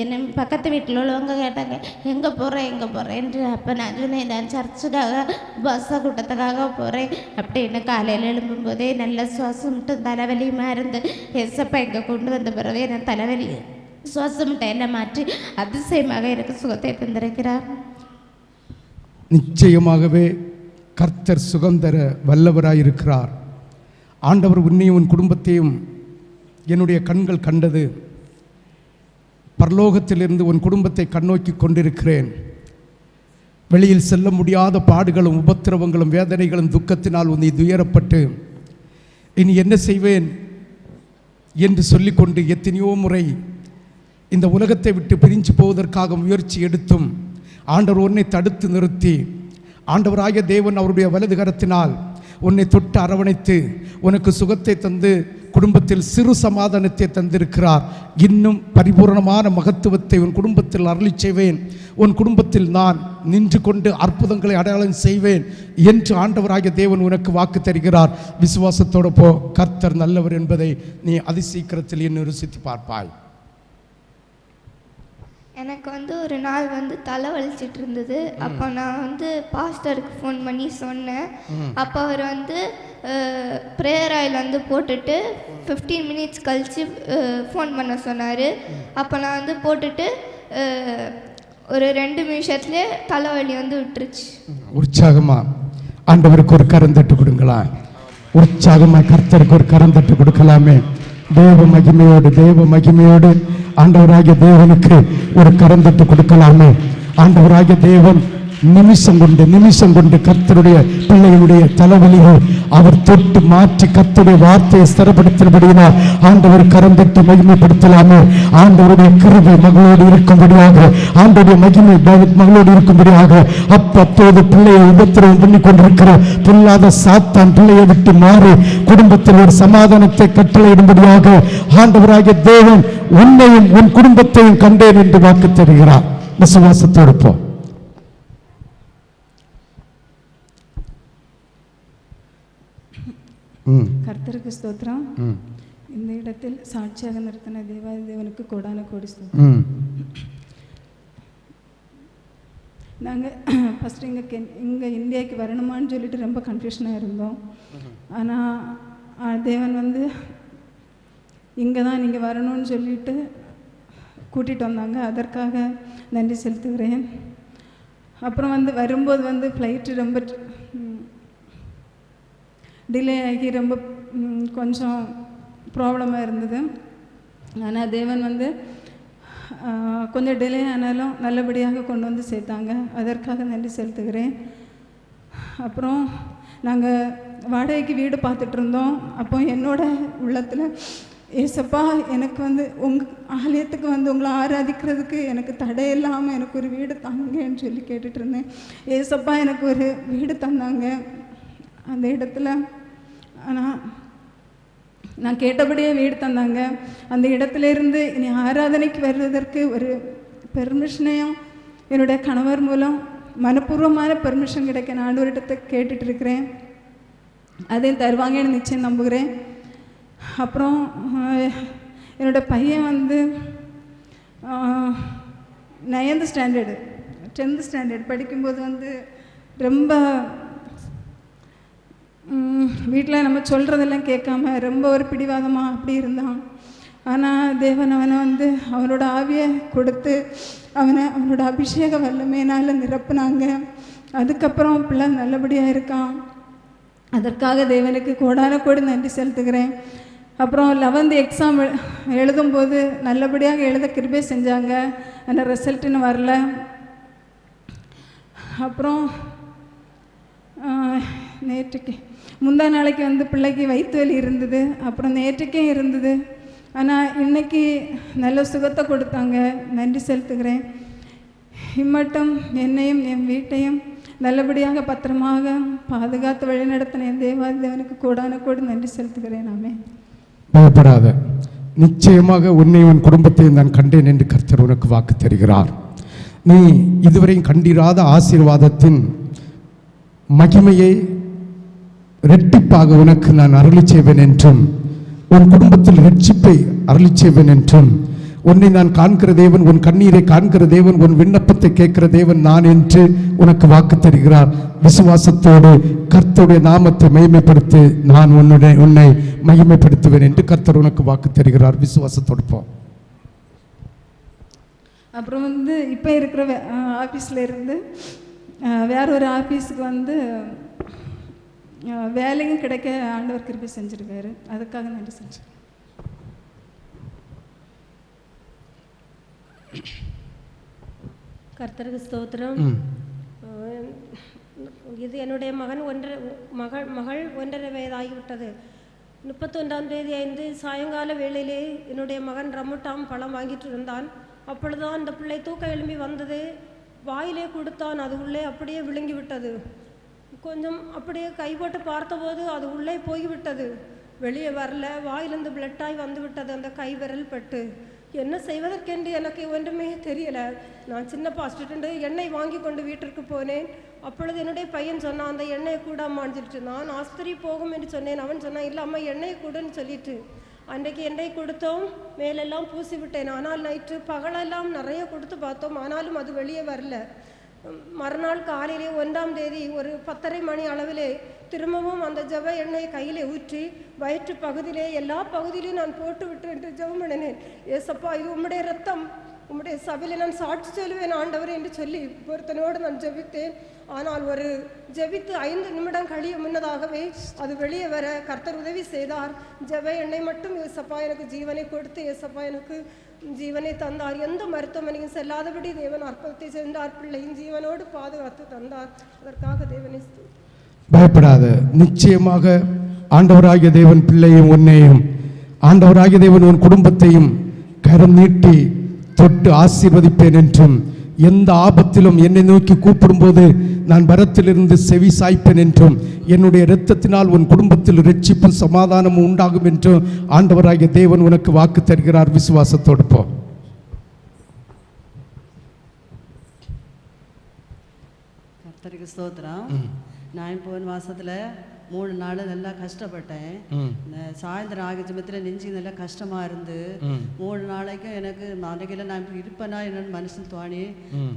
என்ன பக்கத்து வீட்டில் உள்ளவங்க கேட்டாங்க எங்கே போகிறேன்ட்டு. அப்போ நான் சொன்னேன் நான் சர்ச்சுக்காக பஸ்ஸை கூட்டத்துக்காக போகிறேன் அப்படின்னு. காலையில் எழும்பும்போதே நல்ல சுவாசம்ட்டு தலைவலியுமா இருந்து எசப்பா இங்கே கொண்டு வந்த பிறகு என்ன தலைவலி சுவாசம்ட்ட என்ன மாற்றி அதிசயமாக எனக்கு சுகத்தை தந்திருக்கிறார். நிச்சயமாகவே கர்த்தர் சுகந்தர வல்லவராயிருக்கிறார். ஆண்டவர் உன்னையும் உன் குடும்பத்தையும் என்னுடைய கண்கள் கண்டது. பரலோகத்திலிருந்து உன் குடும்பத்தை கண்ணோக்கி கொண்டிருக்கிறேன். வெளியில் செல்ல முடியாத பாடுகளும் உபத்திரவங்களும் வேதனைகளும் துக்கத்தினால் உன்னை துயரப்பட்டு இனி என்ன செய்வேன் என்று சொல்லிக்கொண்டு எத்தனையோ முறை இந்த உலகத்தை விட்டு பிரிஞ்சு போவதற்காக முயற்சி எடுத்தும் ஆண்டவர் உன்னை தடுத்து நிறுத்தி ஆண்டவராகிய தேவன் அவருடைய வலது கரத்தினால் உன்னை தொட்டு அரவணைத்து உனக்கு சுகத்தை தந்து குடும்பத்தில் சிறு சமாதானத்தை தந்திருக்கிறார். இன்னும் பரிபூர்ணமான மகத்துவத்தை உன் குடும்பத்தில் அருளி செய்வேன். உன் குடும்பத்தில் நான் நின்று கொண்டு அற்புதங்களை அடையாளம் செய்வேன் என்று ஆண்டவராகிய தேவன் உனக்கு வாக்கு தருகிறார். விசுவாசத்தோடு போ, கர்த்தர் நல்லவர் என்பதை நீ அதிசீக்கிரத்தில் இன்னும் ருசித்து பார்ப்பாய். எனக்கு வந்து ஒரு நாள் வந்து தலை வலிச்சிட்டு இருந்தது. அப்போ நான் வந்து பாஸ்டருக்கு ஃபோன் பண்ணி சொன்னேன். அப்போ அவர் வந்து ப்ரேயர் ஆயில் வந்து போட்டுட்டு 15 மினிட்ஸ் கழித்து ஃபோன் பண்ண சொன்னார். அப்போ நான் வந்து போட்டுட்டு ஒரு 2 நிமிஷத்துலேயே தலைவலி வந்து விட்டுருச்சு. உற்சாகமா ஆண்டவருக்கு ஒரு கரந்தட்டு கொடுங்களா? உற்சாகமா கர்த்தருக்கு ஒரு கரந்தட்டு கொடுக்கலாமே? தேவ மகிமையோடு ஆண்டவராகிய தேவனுக்கு ஒரு கரந்தட்டு கொடுக்கலாமே? ஆண்டவராகிய தேவன் நிமிஷம் கொண்டு கர்த்தருடைய பிள்ளைகளுடைய தலைவலிகள் அவர் தொட்டு மாற்றி கர்த்தருடைய வார்த்தையை ஸ்திரப்படுத்தினபடியினால் ஆண்டவர் கரந்தட்டு மகிமைப்படுத்தலாமே? ஆண்டவருடைய கிருபை மகளோடு இருக்கும்படியாக, ஆண்டவருடைய மகிமை மகளோடு இருக்கும்படியாக அப்போது பிள்ளையை உபத்திரவம் பண்ணி கொண்டிருக்கிற பொல்லாத சாத்தான் பிள்ளையை விட்டு மாறி குடும்பத்தில் ஒரு சமாதானத்தை கட்டளையிடும்படியாக ஆண்டவராகிய தேவன் உன்னையும் உன் குடும்பத்தையும் கண்டேன் என்று வாக்கு தருகிறார். விசுவாசத்தோடு போ. கர்த்தருக்கு ஸ்தோத்திரம். இந்த இடத்தில் சாட்சியாக நிறுத்தின தேவாதி தேவனுக்கு கோடான கோடி ஸ்தோத்திரம். நாங்கள் ஃபஸ்ட்டு இங்கே இந்தியாவுக்கு வரணுமான்னு சொல்லிட்டு ரொம்ப கன்ஃபியூஷனாக இருந்தோம். ஆனால் தேவன் வந்து இங்கே தான் நீங்கள் வரணும்னு சொல்லிட்டு கூட்டிகிட்டு வந்தாங்க. அதற்காக நன்றி செலுத்துகிறேன். அப்புறம் வந்து வரும்போது வந்து ஃப்ளைட்டு ரொம்ப டிலே ஆகி ரொம்ப கொஞ்சம் ப்ராப்ளமாக இருந்தது. ஆனால் தேவன் வந்து கொஞ்சம் டிலே ஆனாலும் நல்லபடியாக கொண்டு வந்து சேர்த்தாங்க. அதற்காக நன்றி செலுத்துகிறேன். அப்புறம் நாங்கள் வாடகைக்கு வீடு பார்த்துட்டு இருந்தோம். அப்போ என்னோட உள்ளத்தில் ஏசப்பா எனக்கு வந்து உங்கள் ஆலயத்துக்கு வந்து உங்களை ஆராதிக்கிறதுக்கு எனக்கு தடை இல்லாமல் எனக்கு ஒரு வீடு தாங்கன்னு சொல்லி கேட்டுட்டு இருந்தேன். ஏசப்பா எனக்கு ஒரு வீடு தந்தாங்க அந்த இடத்துல. ஆனால் நான் கேட்டபடியே வீடு தந்தாங்க. அந்த இடத்துலேருந்து இனி ஆராதனைக்கு வருவதற்கு ஒரு பெர்மிஷனையும் என்னுடைய கணவர் மூலம் மனப்பூர்வமான பெர்மிஷன் கிடைக்க நான் ஆண்டவரிடத்தை கேட்டுட்டு இருக்கிறேன். அதையும் தருவாங்கன்னு நிச்சயம் நம்புகிறேன். அப்புறம் என்னோட பையன் வந்து 9th ஸ்டாண்டர்டு 10th ஸ்டாண்டர்ட் படிக்கும்போது வந்து ரொம்ப வீட்டில் நம்ம சொல்கிறதெல்லாம் கேட்காம ரொம்ப ஒரு பிடிவாதமாக அப்படி இருந்தான். ஆனால் தேவன் அவனை வந்து அவனோட ஆவியை கொடுத்து அவனோட அபிஷேக வல்லமையினால் நிரப்புனாங்க. அதுக்கப்புறம் பிள்ளை நல்லபடியாக இருக்கான். அதற்காக தேவனுக்கு கோடான கோடி நன்றி செலுத்துகிறேன். அப்புறம் 11th எக்ஸாம் எழுதும்போது நல்லபடியாக எழுத கிருபை செஞ்சாங்க. அந்த ரிசல்ட் இன்னும் வரல. அப்புறம் நேற்றுக்கு முந்தா நாளைக்கு வந்து பிள்ளைக்கு வயிற்று வலி இருந்தது. அப்புறம் நேற்றுக்கே இருந்தது. ஆனால் இன்னைக்கு நல்ல சுகத்தை கொடுத்தாங்க. நன்றி செலுத்துகிறேன். இம்மட்டும் என்னையும் என் வீட்டையும் நல்லபடியாக பத்திரமாக பாதுகாத்து வழிநடத்தின என் தேவாதிதேவனுக்கு கோடான கோடி நன்றி செலுத்துகிறேன். ஆமென். பயப்படாத, நிச்சயமாக உன்னை உன் குடும்பத்தை நான் கண்டேன் என்று கர்த்தர் உனக்கு வாக்கு தருகிறார். நீ இதுவரையும் கண்டிராத ஆசீர்வாதத்தின் மகிமையை இரட்டிப்பாக உனக்கு நான் அருளி செய்வேன் என்றும் உன் குடும்பத்தில் இரட்சிப்பை அருளி செய்வேன் என்றும் உன்னை நான் காண்கிற தேவன், உன் கண்ணீரை காண்கிற தேவன், உன் விண்ணப்பத்தை கேட்கிற தேவன் நான் என்று உனக்கு வாக்கு தருகிறார். விசுவாசத்தோடு கர்த்தருடைய நாமத்தை மகிமைப்படுத்தி நான் உன்னை மகிமைப்படுத்துவேன் என்று கர்த்தர் உனக்கு வாக்கு தருகிறார். விசுவாசத்தோடு போ. அப்புறம் வந்து இப்போ இருக்கிற ஆஃபீஸில் இருந்து வேற ஒரு ஆஃபீஸுக்கு வந்து வேலையும் கிடைக்க ஆண்டவர் கிருபை செஞ்சுருக்காரு. அதுக்காக நன்றி செஞ்சு. கர்த்தருக்கு ஸ்தோத்திரம். இது என்னுடைய மகள் 1.5 வயதாகிவிட்டது. 31ஆம் தேதி சாயங்கால வேளையிலே என்னுடைய மகன் ரம்முட்டாம் பழம் வாங்கிட்டு இருந்தான். அப்பொழுதுதான் அந்த பிள்ளை தூக்க எழும்பி வந்தது. வாயிலே கொடுத்தான். அது உள்ளே அப்படியே விழுங்கி விட்டது. கொஞ்சம் அப்படியே கை போட்டு பார்த்தபோது அது உள்ளே போய்விட்டது. வெளியே வரல. வாயிலிருந்து பிளட்டாய் வந்து விட்டது அந்த கை விரல் பட்டு. என்ன செய்வதற்கென்று எனக்கு ஒன்றுமே தெரியலை. நான் சின்ன பாஸ்டர்ட்டு எண்ணெய் வாங்கி கொண்டு வீட்டிற்கு போனேன். அப்பொழுது என்னுடைய பையன் சொன்னான், அந்த எண்ணெயை கூட மாஞ்சிருச்சு. நான் ஆஸ்பத்திரி போகும் என்று சொன்னேன். அவன் சொன்னான், இல்லை அம்மா எண்ணெயை கூடன்னு சொல்லிட்டு அன்றைக்கு எண்ணெய் கொடுத்தோம். மேலெல்லாம் பூசி விட்டேன். ஆனால் நைட்டு பகலெல்லாம் நிறைய கொடுத்து பார்த்தோம். ஆனாலும் அது வெளியே வரல. மறுநாள் காலையிலே 1ஆம் தேதி ஒரு 10:30 மணி அளவிலே திரும்பவும் அந்த ஜப எண்ணெயை கையிலே ஊற்றி வயிற்று பகுதியிலே எல்லா பகுதியிலையும் நான் போட்டு விட்டு என்று ஜெபம் பண்ணினேன். ஏசப்பா, இது உம்முடைய ரத்தம், உம்முடைய சபையில் நான் சாட்சி சொல்லுவேன் ஆண்டவர் என்று சொல்லி பொருத்தனோடு நான் ஜெபித்தேன். ஆனால் ஒரு ஜெபித்து 5 நிமிடம் கழிய முன்னதாகவே அது வெளியே வர கர்த்தர் உதவி செய்தார். ஜெப எண்ணெய் மட்டும் ஏசப்பா எனக்கு ஜீவனை கொடுத்து ஏசப்பா எனக்கு ஜீவனை தந்தார். எந்த மருத்துவமனையும் செல்லாதபடி தேவன் அற்புதத்தை சென்றார். பிள்ளையின் ஜீவனோடு பாதுகாத்து தந்தார். அதற்காக தேவனை பயப்படாத, நிச்சயமாக ஆண்டவராகிய தேவன் பிள்ளையும் உன்னையும், ஆண்டவராகிய தேவன் உன் குடும்பத்தையும் கரம் நீட்டி தொட்டு ஆசீர்வதிப்பேன் என்றும், எந்த ஆபத்திலும் என்னை நோக்கி கூப்பிடும்போது நான் பரத்திலிருந்து செவி சாய்ப்பேன் என்றும், என்னுடைய இரத்தத்தினால் உன் குடும்பத்தில் இரட்சிப்பும் சமாதானமும் உண்டாகும் என்றும் ஆண்டவராகிய தேவன் உனக்கு வாக்கு தருகிறார். விசுவாசத்தோடு போ. கர்த்தருக்கு ஸ்தோத்திரம். நான் போன மாசத்துல 3 நாள் நல்லா கஷ்டப்பட்டேன். சாயந்தரம் ஆகிய சமயத்தில் நெஞ்சு நல்லா கஷ்டமா இருந்து 3 நாளைக்கும் எனக்கு அன்றைக்கெல்லாம் நான் இருப்பேனா என்னன்னு மனுஷன் தோணி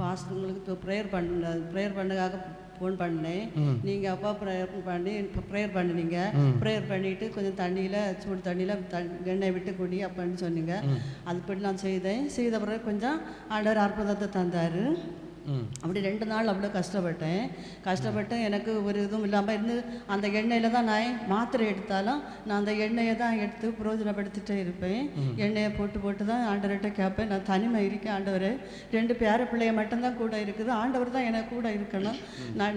பாஸ்டர்களுக்கு ப்ரேயர் பண்ணுக்காக ஃபோன் பண்ணேன். நீங்கள் அப்பா ப்ரேயர் பண்ணினீங்க. ப்ரேயர் பண்ணிவிட்டு கொஞ்சம் தண்ணியில் சூடு தண்ணியில் எண்ணெய் விட்டு குடி அப்படின்னு சொன்னீங்க. அதுபடி நான் செய்த பிறகு கொஞ்சம் ஆண்டவர் அற்புதத்தை தந்தார். அப்படி 2 நாள் அவ்வளோ கஷ்டப்பட்டேன். எனக்கு ஒரு இதுவும் இல்லாமல் இருந்து அந்த எண்ணெயில் தான் நான் மாத்திரை எடுத்தாலும் நான் அந்த எண்ணெயை தான் எடுத்து பிரயோஜனப்படுத்திட்டே இருப்பேன். எண்ணெயை போட்டு தான் ஆண்டவர்கிட்ட கேட்பேன். நான் தனிமை இருக்கேன் ஆண்டவர், 2 பேர பிள்ளைய மட்டும்தான் கூட இருக்குது. ஆண்டவர் தான் எனக்கு கூட இருக்கணும்.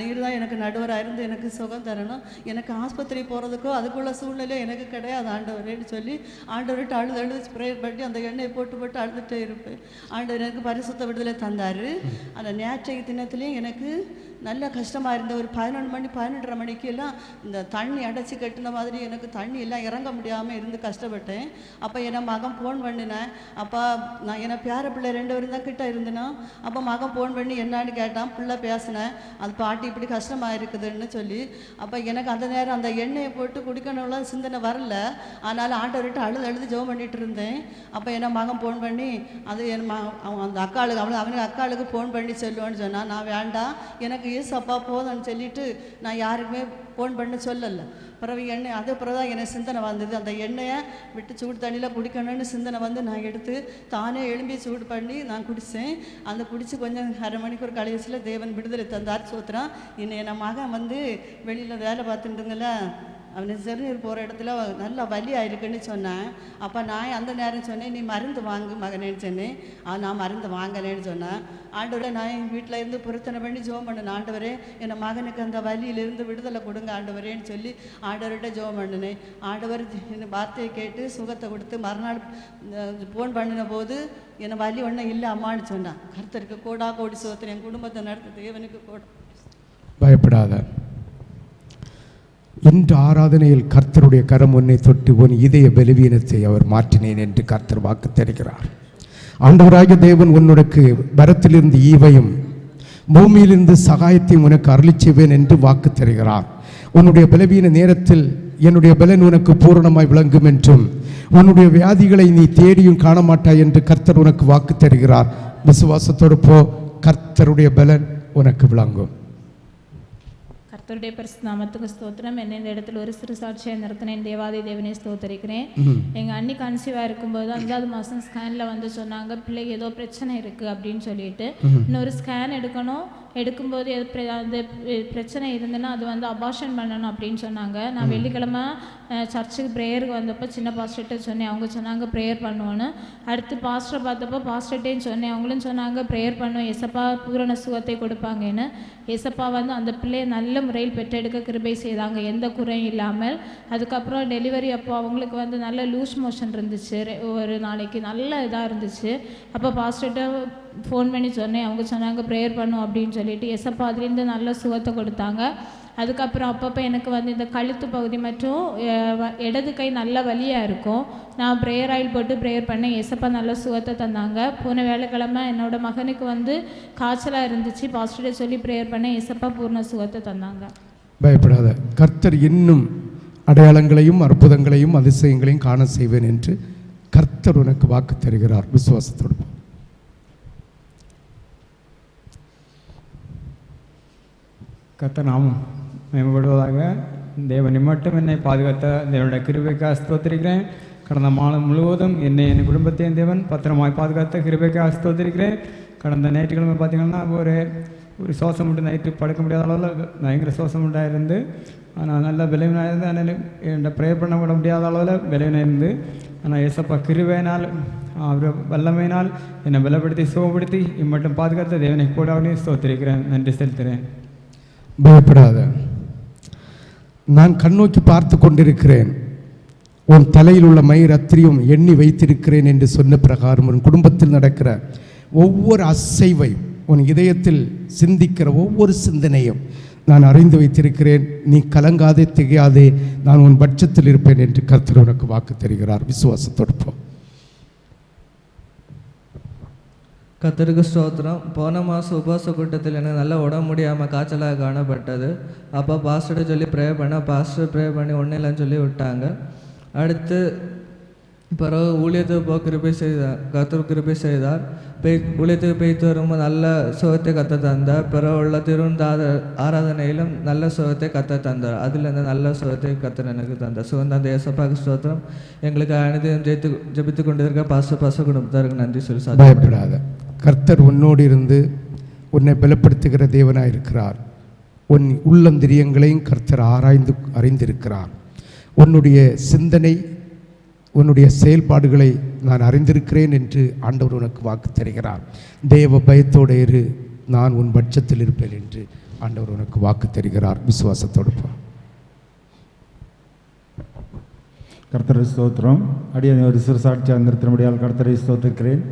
நீர் தான் எனக்கு நடுவராக இருந்து எனக்கு சுகம் தரணும். எனக்கு ஆஸ்பத்திரி போகிறதுக்கோ அதுக்குள்ள சூழ்நிலை எனக்கு கிடையாது ஆண்டவரேன்னு சொல்லி ஆண்டவர்கிட்ட அழுது ப்ரேயர் பண்ணி அந்த எண்ணெயை போட்டு அழுதுகிட்டே இருப்பேன். ஆண்டவர் எனக்கு பரிசுத்த விடுதலை தந்தார். அந்த நேற்றைய தினத்துலேயும் எனக்கு நல்ல கஷ்டமாக இருந்த ஒரு 11 மணி 11:30 மணிக்கு எல்லாம் இந்த தண்ணி அடைச்சி கட்டின மாதிரி எனக்கு தண்ணி எல்லாம் இறங்க முடியாமல் இருந்து கஷ்டப்பட்டேன். அப்போ என் மகன் ஃபோன் பண்ணினேன். அப்போ நான் என் பேர பிள்ளை 2 பேரும் தான் கிட்ட இருந்தேன்னா அப்போ மகன் ஃபோன் பண்ணி என்னான்னு கேட்டான். பிள்ளை பேசினேன், அது பாட்டி இப்படி கஷ்டமாக இருக்குதுன்னு சொல்லி. அப்போ எனக்கு அந்த நேரம் அந்த எண்ணெயை போட்டு குடிக்கணும்ல சிந்தனை வரல. அதனால் ஆண்டவர்கிட்ட அழுது ஜெபம் பண்ணிட்டு இருந்தேன். அப்போ என் மகன் ஃபோன் பண்ணி அது அந்த அக்காளுக்கு அவனுக்கு அக்காளுக்கு ஃபோன் பண்ணி சொல்லுவேன்னு சொன்னான். நான் வேண்டாம், எனக்கு ஏசப்பா போதும்னு சொல்லிட்டு நான் யாருக்குமே ஃபோன் பண்ண சொல்லலை. பிறகு எண்ணெய் அது பிறகு தான் எனக்கு சிந்தனை வந்தது. அந்த எண்ணெயை விட்டு சூடு தண்ணியில் குடிக்கணும்னு சிந்தனை வந்து நான் எடுத்து தானே எழும்பி சூடு பண்ணி நான் குடித்தேன். அந்த குடித்து கொஞ்சம் அரை மணிக்கூர் கழிச்சில் தேவன் விடுதலை தந்தார். சோத்திரம். இன்னும் என் மகன் வந்து வெளியில் வேலை பார்த்துட்டுங்கள அவனை சிறுநீர் போகிற இடத்துல நல்லா வலி ஆயிருக்குன்னு சொன்னேன். அப்போ நான் அந்த நேரம் சொன்னேன், நீ மருந்து வாங்கு மகனேன்னு சொன்னேன். நான் மருந்து வாங்கலேன்னு சொன்னேன். ஆண்டவரே நான் எங்கள் வீட்டில் இருந்து பொருத்தனை பண்ணி ஜெபம் பண்ணினேன். ஆண்டவரே என் மகனுக்கு அந்த வலியிலிருந்து விடுதலை கொடுங்க ஆண்டவரேன்னு சொல்லி ஆண்டவர்கிட்ட ஜெபம் பண்ணினேன். ஆண்டவர் என் வார்த்தையை கேட்டு சுகத்தை கொடுத்து மறுநாள் ஃபோன் பண்ணின போது என்னை வலி ஒன்றும் இல்லை அம்மான்னு சொன்னான். கர்த்தருக்கு கோடி சுகத்தை என் குடும்பத்தை நடத்த தேவனுக்கு பயப்படாத. இன்று ஆராதனையில் கர்த்தருடைய கரம் உன்னை தொட்டு உன் இதய பலவீனத்தை அவர் மாற்றினேன் என்று கர்த்தர் வாக்கு தருகிறார். ஆண்டவராகிய தேவன் உன்னுக்கு பரத்திலிருந்து ஈவையும் பூமியிலிருந்து சகாயத்தையும் உனக்கு அருளி செய்வேன் என்று வாக்கு தருகிறார். உன்னுடைய பலவீன நேரத்தில் என்னுடைய பலன் உனக்கு பூரணமாய் விளங்கும் என்றும் உன்னுடைய வியாதிகளை நீ தேடியும் காண மாட்டாய் என்று கர்த்தர் உனக்கு வாக்கு தருகிறார். விசுவாசத்தோடு போ, கர்த்தருடைய பலன் உனக்கு விளங்கும். கர்த்தருடைய பரிசுத்த நாமத்துக்கு ஸ்தோத்திரம். என்ன இந்த இடத்துல ஒரு சிறு சாட்சியாக நிறுத்தினேன். தேவாதி தேவனே ஸ்தோத்தரிக்கிறேன். எங்கள் அண்ணி கன்சீவாக இருக்கும்போது 5வது மாதம் ஸ்கேனில் வந்து சொன்னாங்க, பிள்ளைக்கு ஏதோ பிரச்சனை இருக்குது அப்படின்னு சொல்லிட்டு. இன்னொரு ஸ்கேன் எடுக்கும்போது அந்த பிரச்சனை இருந்ததுன்னா அது வந்து அபார்ஷன் பண்ணணும் அப்படின்னு சொன்னாங்க. நான் வெள்ளிக்கிழமை சர்ச்சுக்கு ப்ரேயருக்கு வந்தப்போ சின்ன பாஸ்டர்கிட்ட சொன்னேன். அவங்க சொன்னாங்க ப்ரேயர் பண்ணுவோன்னு. அடுத்து பாஸ்டரை பார்த்தப்போ பாஸ்டர்கிட்டையும் சொன்னேன். அவங்களும் சொன்னாங்க ப்ரேயர் பண்ணுவோம், ஏசப்பா பூரண சுகத்தை கொடுப்பாங்கன்னு. ஏசப்பா வந்து அந்த பிள்ளையை நல்ல முறையில் பெற்றெடுக்க கிருபை செய்தாங்க, எந்த குறையும் இல்லாமல். அதுக்கப்புறம் டெலிவரி அப்போ அவங்களுக்கு வந்து நல்ல லூஸ் மோஷன் இருந்துச்சு, ஒரு நாளைக்கு நல்ல இதாக இருந்துச்சு. அப்போ பாஸ்டர்கிட்ட ஃபோன் பண்ணி சொன்னேன். அவங்க சொன்னாங்க ப்ரேயர் பண்ணும் அப்படின்னு சொல்லிட்டு. ஏசப்பா அதுலேருந்து நல்ல சுகத்தை கொடுத்தாங்க. அதுக்கப்புறம் அப்பப்போ எனக்கு வந்து இந்த கழுத்து பகுதி மற்றும் இடது கை நல்ல வலியாக இருக்கும். நான் ப்ரேயர் ஆயில் போட்டு ப்ரேயர் பண்ணேன். ஏசப்பா நல்ல சுகத்தை தந்தாங்க. போன வேலைக்கிழமை என்னோட மகனுக்கு வந்து காய்ச்சலாக இருந்துச்சு. பாஸ்டர்கிட்ட சொல்லி ப்ரேயர் பண்ணேன். ஏசப்பா பூர்ண சுகத்தை தந்தாங்க. பயப்படாத, கர்த்தர் இன்னும் அடையாளங்களையும் அற்புதங்களையும் அதிசயங்களையும் காண செய்வேன் என்று கர்த்தர் உனக்கு வாக்கு தருகிறார். விசுவாசத்தோடு கர்த்தர் நாமம் மேம்படுவதாக. தேவனை மட்டும் என்னை பாதுகாத்த தேவனுடைய கிருபைக்காக ஸ்தோத்திரிக்கிறேன். கடந்த மாதம் முழுவதும் என்னை என் குடும்பத்தையும் தேவன் பத்திரமாய் பாதுகாத்த கிருபைக்காக ஸ்தோத்திரிக்கிறேன். கடந்த ஞாயிற்றுக்கிழமை பார்த்திங்கன்னா ஒரு சுவாசம் மட்டும் நைட்டு படுக்க முடியாத அளவில் பயங்கர சுவாசம் உண்டாக இருந்து, ஆனால் நல்ல விளைவினாக இருந்து, அதனால் என்னை ப்ரேயர் பண்ண விட முடியாத அளவில் விளைவினாக இருந்து, ஆனால் ஏசப்பா கிருபையினால் அவர் வல்லமையினால் என்னை பலப்படுத்தி சுகப்படுத்தி இம்மட்டும் பாதுகாத்த தேவனை கூட ஸ்தோத்திரிக்கிறேன், நன்றி செலுத்துகிறேன். பயப்படாத, நான் கண்ணோக்கி பார்த்து கொண்டிருக்கிறேன். உன் தலையில் உள்ள மயிர் அத்திரியும் எண்ணி வைத்திருக்கிறேன் என்று சொன்ன பிரகாரம் உன் குடும்பத்தில் நடக்கிற ஒவ்வொரு அசைவை, உன் இதயத்தில் சிந்திக்கிற ஒவ்வொரு சிந்தனையும் நான் அறிந்து வைத்திருக்கிறேன். நீ கலங்காதே, திகையாதே, நான் உன் பட்சத்தில் இருப்பேன் என்று கர்த்தர் உனக்கு வாக்கு தருகிறார். விசுவாசத்தோடு போ. கர்த்தருக்கு ஸ்தோத்திரம். போன மாதம் உபவாச கூட்டத்தில் எனக்கு நல்ல உடம்பு முடியாமல் காய்ச்சலாக காணப்பட்டது. அப்போ பாஸ்டர்கிட்ட சொல்லி ப்ரேயர் பண்ண பாஸ்டர் ப்ரேயர் பண்ணி ஒன்றும் இல்லைன்னு சொல்லி விட்டாங்க. அடுத்து பிறகு ஊழியத்துக்கு போக கிருபை செய்தார், கர்த்தர் கிருபை செய்தார். ஊழியத்துக்கு போய்த்து வரும்போது நல்ல சுகத்தை கற்று தந்தார். பிறகு உள்ள திருந்த ஆராதனையிலும் நல்ல சுகத்தை கற்று தந்தார். அதிலிருந்து நல்ல சுகத்தை கர்த்தர் எனக்கு தந்தார். சுகம் தந்த ஏசப்பாக்கு ஸ்தோத்திரம். எங்களுக்கு அனைத்தையும் ஜெபித்து கொண்டிருக்க பாச குடும்பத்தாருக்கு நன்றி சொல்லி பயப்படாத. கர்த்தர் உன்னோடு இருந்து உன்னை பலப்படுத்துகிற தேவனாக இருக்கிறார். உன் உள்ளந்திரியங்களையும் கர்த்தர் அறிந்திருக்கிறார். உன்னுடைய சிந்தனை, உன்னுடைய செயல்பாடுகளை நான் அறிந்திருக்கிறேன் என்று ஆண்டவர் உனக்கு வாக்கு தருகிறார். தேவ பயத்தோடு இரு, நான் உன் பட்சத்தில் இருப்பேன் என்று ஆண்டவர் உனக்கு வாக்கு தருகிறார். விசுவாசத்தோடு போ. கர்த்தரை ஸ்தோத்திரம். அடியேன் ஒரு சிறு சாட்சியாக நிறுத்தினபடியால் கர்த்தரை ஸ்தோத்திருக்கிறேன்.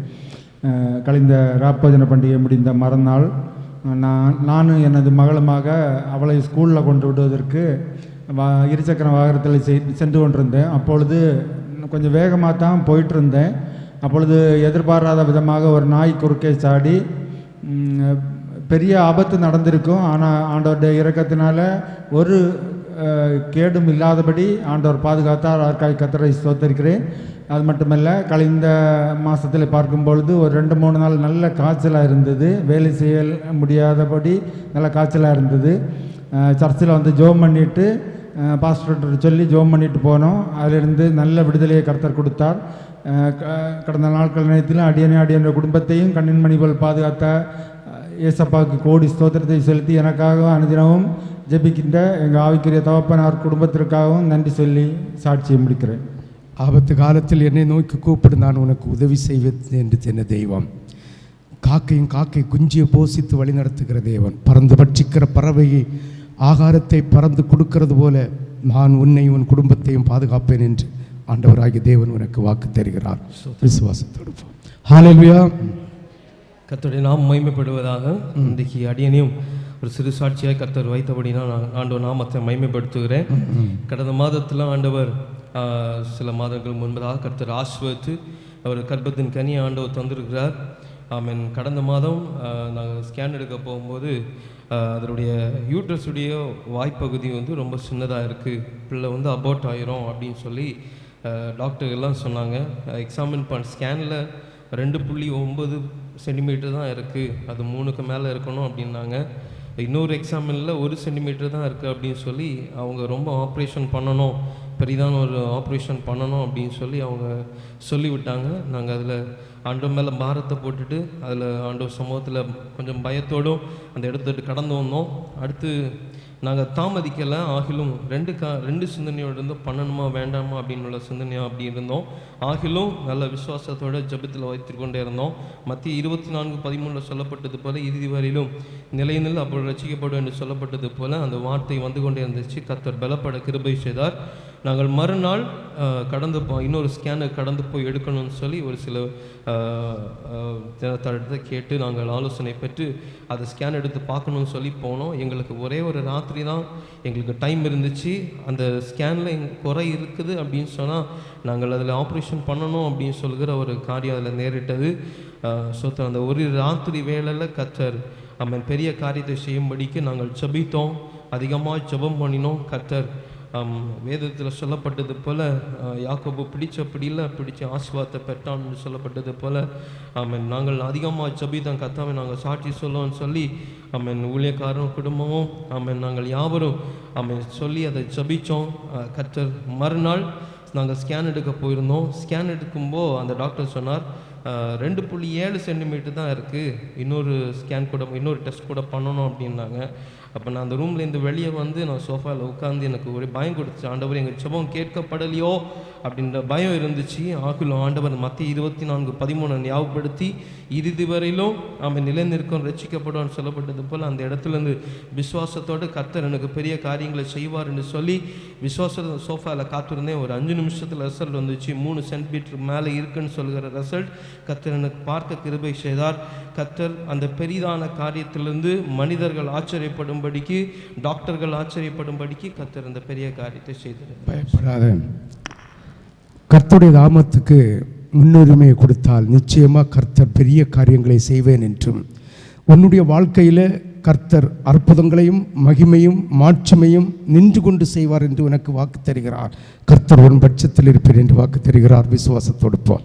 கழிந்த ராப்போஜன பண்டிகை முடிந்த மறுநாள் நானும் எனது மகளுமாக அவளை ஸ்கூலில் கொண்டு விடுவதற்கு இருசக்கர வாகனத்தில் சென்று கொண்டிருந்தேன். அப்பொழுது கொஞ்சம் வேகமாக தான் போயிட்டு இருந்தேன். அப்பொழுது எதிர்பாராத விதமாக ஒரு நாய் குறுக்கே சாடி பெரிய ஆபத்து நடந்திருக்கும். ஆனால் ஆண்டவருடைய இரக்கத்தினால ஒரு கேடும் இல்லாதபடி ஆண்டவர் பாதுகாத்தார். அதற்காக கர்த்தரை ஸ்தோத்திரிக்கிறேன். அது மட்டுமல்ல, கழிந்த மாதத்தில் பார்க்கும்பொழுது ஒரு 2-3 நாள் நல்ல காய்ச்சலாக இருந்தது. வேலை செய்ய முடியாதபடி நல்ல காய்ச்சலாக இருந்தது. சர்ச்சில் வந்து ஜெபம் பண்ணிவிட்டு பாஸ்டர்கிட்ட சொல்லி ஜெபம் பண்ணிட்டு போனோம். அதிலிருந்து நல்ல விடுதலையை கர்த்தர் கொடுத்தார். கடந்த நாட்கள் நேரத்திலும் அடியனுடைய குடும்பத்தையும் கண்ணின் மணி போல் பாதுகாத்த ஏசப்பாவுக்கு கோடி ஸ்தோத்திரத்தை செலுத்தி எனக்காக அனுதினமும் ஜெபிக்கின்ற எங்கள் ஆவிக்குரிய தகப்பனார் குடும்பத்திற்காகவும் நன்றி சொல்லி சாட்சியை முடிக்கிறேன். ஆபத்து காலத்தில் என்னை நோக்கி கூப்பிடு, நான் உனக்கு உதவி செய்வேன் என்று சொன்ன தெய்வம். காக்கை குஞ்சியை போஷித்து வழி நடத்துகிற தேவன். பறந்து பட்சிக்கிற பறவையை ஆகாரத்தை பறந்து கொடுக்கிறது போல நான் உன்னை உன் குடும்பத்தையும் பாதுகாப்பேன் என்று ஆண்டவராகிய தேவன் உனக்கு வாக்கு தருகிறார். விசுவாசத்தோடு போ. ஹல்லேலூயா. கர்த்தருடைய நாமம் மகிமைப்படுவதாக. இன்றைக்கு அடியனையும் ஒரு சிறு சாட்சியாக கர்த்தர் வைத்தபடினா நான் ஆண்டவர் நாமத்தை மகிமைப்படுத்துகிறேன். கடந்த மாதத்தில் ஆண்டவர் சில மாதங்கள் முன்பதாக கர்த்தர் ஆசீர்வதித்து அவர் கர்ப்பத்தின் கனியை ஆண்டவர் தந்திருக்கிறார். ஆமென். கடந்த மாதம் நாங்கள் ஸ்கேன் எடுக்க போகும்போது அதனுடைய யூட்ரஸுடைய வாய்ப்பகுதி வந்து ரொம்ப சின்னதாக இருக்குது, பிள்ளை வந்து அபார்ட் ஆயிரும் அப்படின்னு சொல்லி டாக்டர் எல்லாம் சொன்னாங்க. எக்ஸாமின் ஸ்கேனில் 2.9 சென்டிமீட்டர் தான் இருக்குது, அது 3க்கு மேலே இருக்கணும் அப்படின்னாங்க. இன்னொரு எக்ஸாமினில் 1 சென்டிமீட்டர் தான் இருக்குது அப்படின்னு சொல்லி அவங்க ரொம்ப ஆப்ரேஷன் பண்ணணும், பெரிதான ஒரு ஆப்ரேஷன் பண்ணணும் அப்படின்னு சொல்லி அவங்க சொல்லிவிட்டாங்க. நாங்கள் அதில் ஆண்டவர் மேலே பாரத்தை போட்டுட்டு அதில் ஆண்டவர் சமூகத்தில் கொஞ்சம் பயத்தோடும் அந்த இடத்துட்டு கடந்து வந்தோம். அடுத்து நாங்கள் தாமதிக்கலை, ஆகிலும் ரெண்டு சிந்தனையோடு இருந்தோம், பண்ணணுமா வேண்டாமா அப்படின்னு உள்ள சிந்தனையாக அப்படி இருந்தோம். ஆகிலும் நல்ல விசுவாசத்தோடு ஜெபத்தில் வைத்து கொண்டே இருந்தோம். மத்திய 24:13 சொல்லப்பட்டது போல இறுதி வரையிலும் நிலையில் அப்பொழுது ரசிக்கப்படும் என்று சொல்லப்பட்டது போல அந்த வார்த்தை வந்து கொண்டே இருந்துச்சு. கர்த்தர் பலப்பட கிருபை செய்தார். நாங்கள் மறுநாள் இன்னொரு ஸ்கேனை கடந்து போய் எடுக்கணும்னு சொல்லி ஒரு சில தினத்தடுத்து கேட்டு நாங்கள் ஆலோசனை பெற்று அதை ஸ்கேன் எடுத்து பார்க்கணும்னு சொல்லி போனோம். எங்களுக்கு ஒரே ஒரு ராத்திரி தான் எங்களுக்கு டைம் இருந்துச்சு. அந்த ஸ்கேனில் குறை இருக்குது அப்படின்னு சொன்னால் நாங்கள் அதில் ஆப்ரேஷன் பண்ணணும் அப்படின்னு சொல்கிற ஒரு காரியம் அதில் நேரிட்டது. அந்த ஒரு ராத்திரி வேளையில் கர்த்தர் அவன் பெரிய காரியத்தை செய்யும்படிக்கு நாங்கள் ஜெபித்தோம், அதிகமாக ஜெபம் பண்ணினோம். கர்த்தர் வேதத்தில் சொல்லப்பட்டது போல் யாக்கோபு பிடிச்ச ஆசீர்வாதத்தை பெற்றான்னு சொல்லப்பட்டது போல் நாங்கள் அதிகமாக ஜெபித்தோம். கர்த்தாவை நாங்கள் சாட்சி சொல்லுவோம்னு சொல்லி ஊழியக்காரரும் குடும்பமும் நாங்கள் யாவரும் சொல்லி அதை ஜெபித்தோம். கர்த்தர் மறுநாள் நாங்கள் ஸ்கேன் எடுக்க போயிருந்தோம். ஸ்கேன் எடுக்கும்போது அந்த டாக்டர் சொன்னார் 2.7 சென்டிமீட்டர் தான் இருக்குது, இன்னொரு டெஸ்ட் கூட பண்ணணும் அப்படின்னாங்க. அப்போ நான் அந்த ரூம்லேருந்து வெளியே வந்து நான் சோஃபாவில் உட்காந்து எனக்கு ஒரு பயம் கொடுத்துச்சு. ஆண்டவர் எங்கள் ஜெபம் கேட்கப்படலையோ அப்படின்ற பயம் இருந்துச்சு. ஆகிலும் ஆண்டவர் மத்திய 24:13 ஞாபகப்படுத்தி இறுதி வரையிலும் நிலைநிற்கும் ரட்சிக்கப்படும் சொல்லப்பட்டது போல் அந்த இடத்துலேருந்து விசுவாசத்தோடு கர்த்தர் எனக்கு பெரிய காரியங்களை செய்வார் என்று சொல்லி விசுவாச சோஃபாவில் காத்திருந்தேன். ஒரு 5 நிமிஷத்தில் ரிசல்ட் வந்துச்சு. 3 சென்டிமீட்டர் மேலே இருக்குன்னு சொல்கிற ரிசல்ட் கர்த்தர் எனக்கு பார்க்க கிருபை செய்தார். கர்த்தர் அந்த பெரிதான காரியத்திலிருந்து மனிதர்கள் ஆச்சரியப்படும்படிக்கு, டாக்டர்கள் ஆச்சரியப்படும்படிக்கு கர்த்தர் அந்த பெரிய காரியத்தை செய்தார். பயப்படாத. கர்த்தருடைய நாமத்துக்கு முன்னுரிமையை கொடுத்தால் நிச்சயமாக கர்த்தர் பெரிய காரியங்களை செய்வேன் என்றும் உன்னுடைய வாழ்க்கையில் கர்த்தர் அற்புதங்களையும் மகிமையும் மாட்சிமையும் நின்று கொண்டு செய்வார் என்று உனக்கு வாக்கு தருகிறார். கர்த்தர் உன் பட்சத்தில் இருப்பேன் என்று வாக்கு தருகிறார். விசுவாசத்தோடு போ.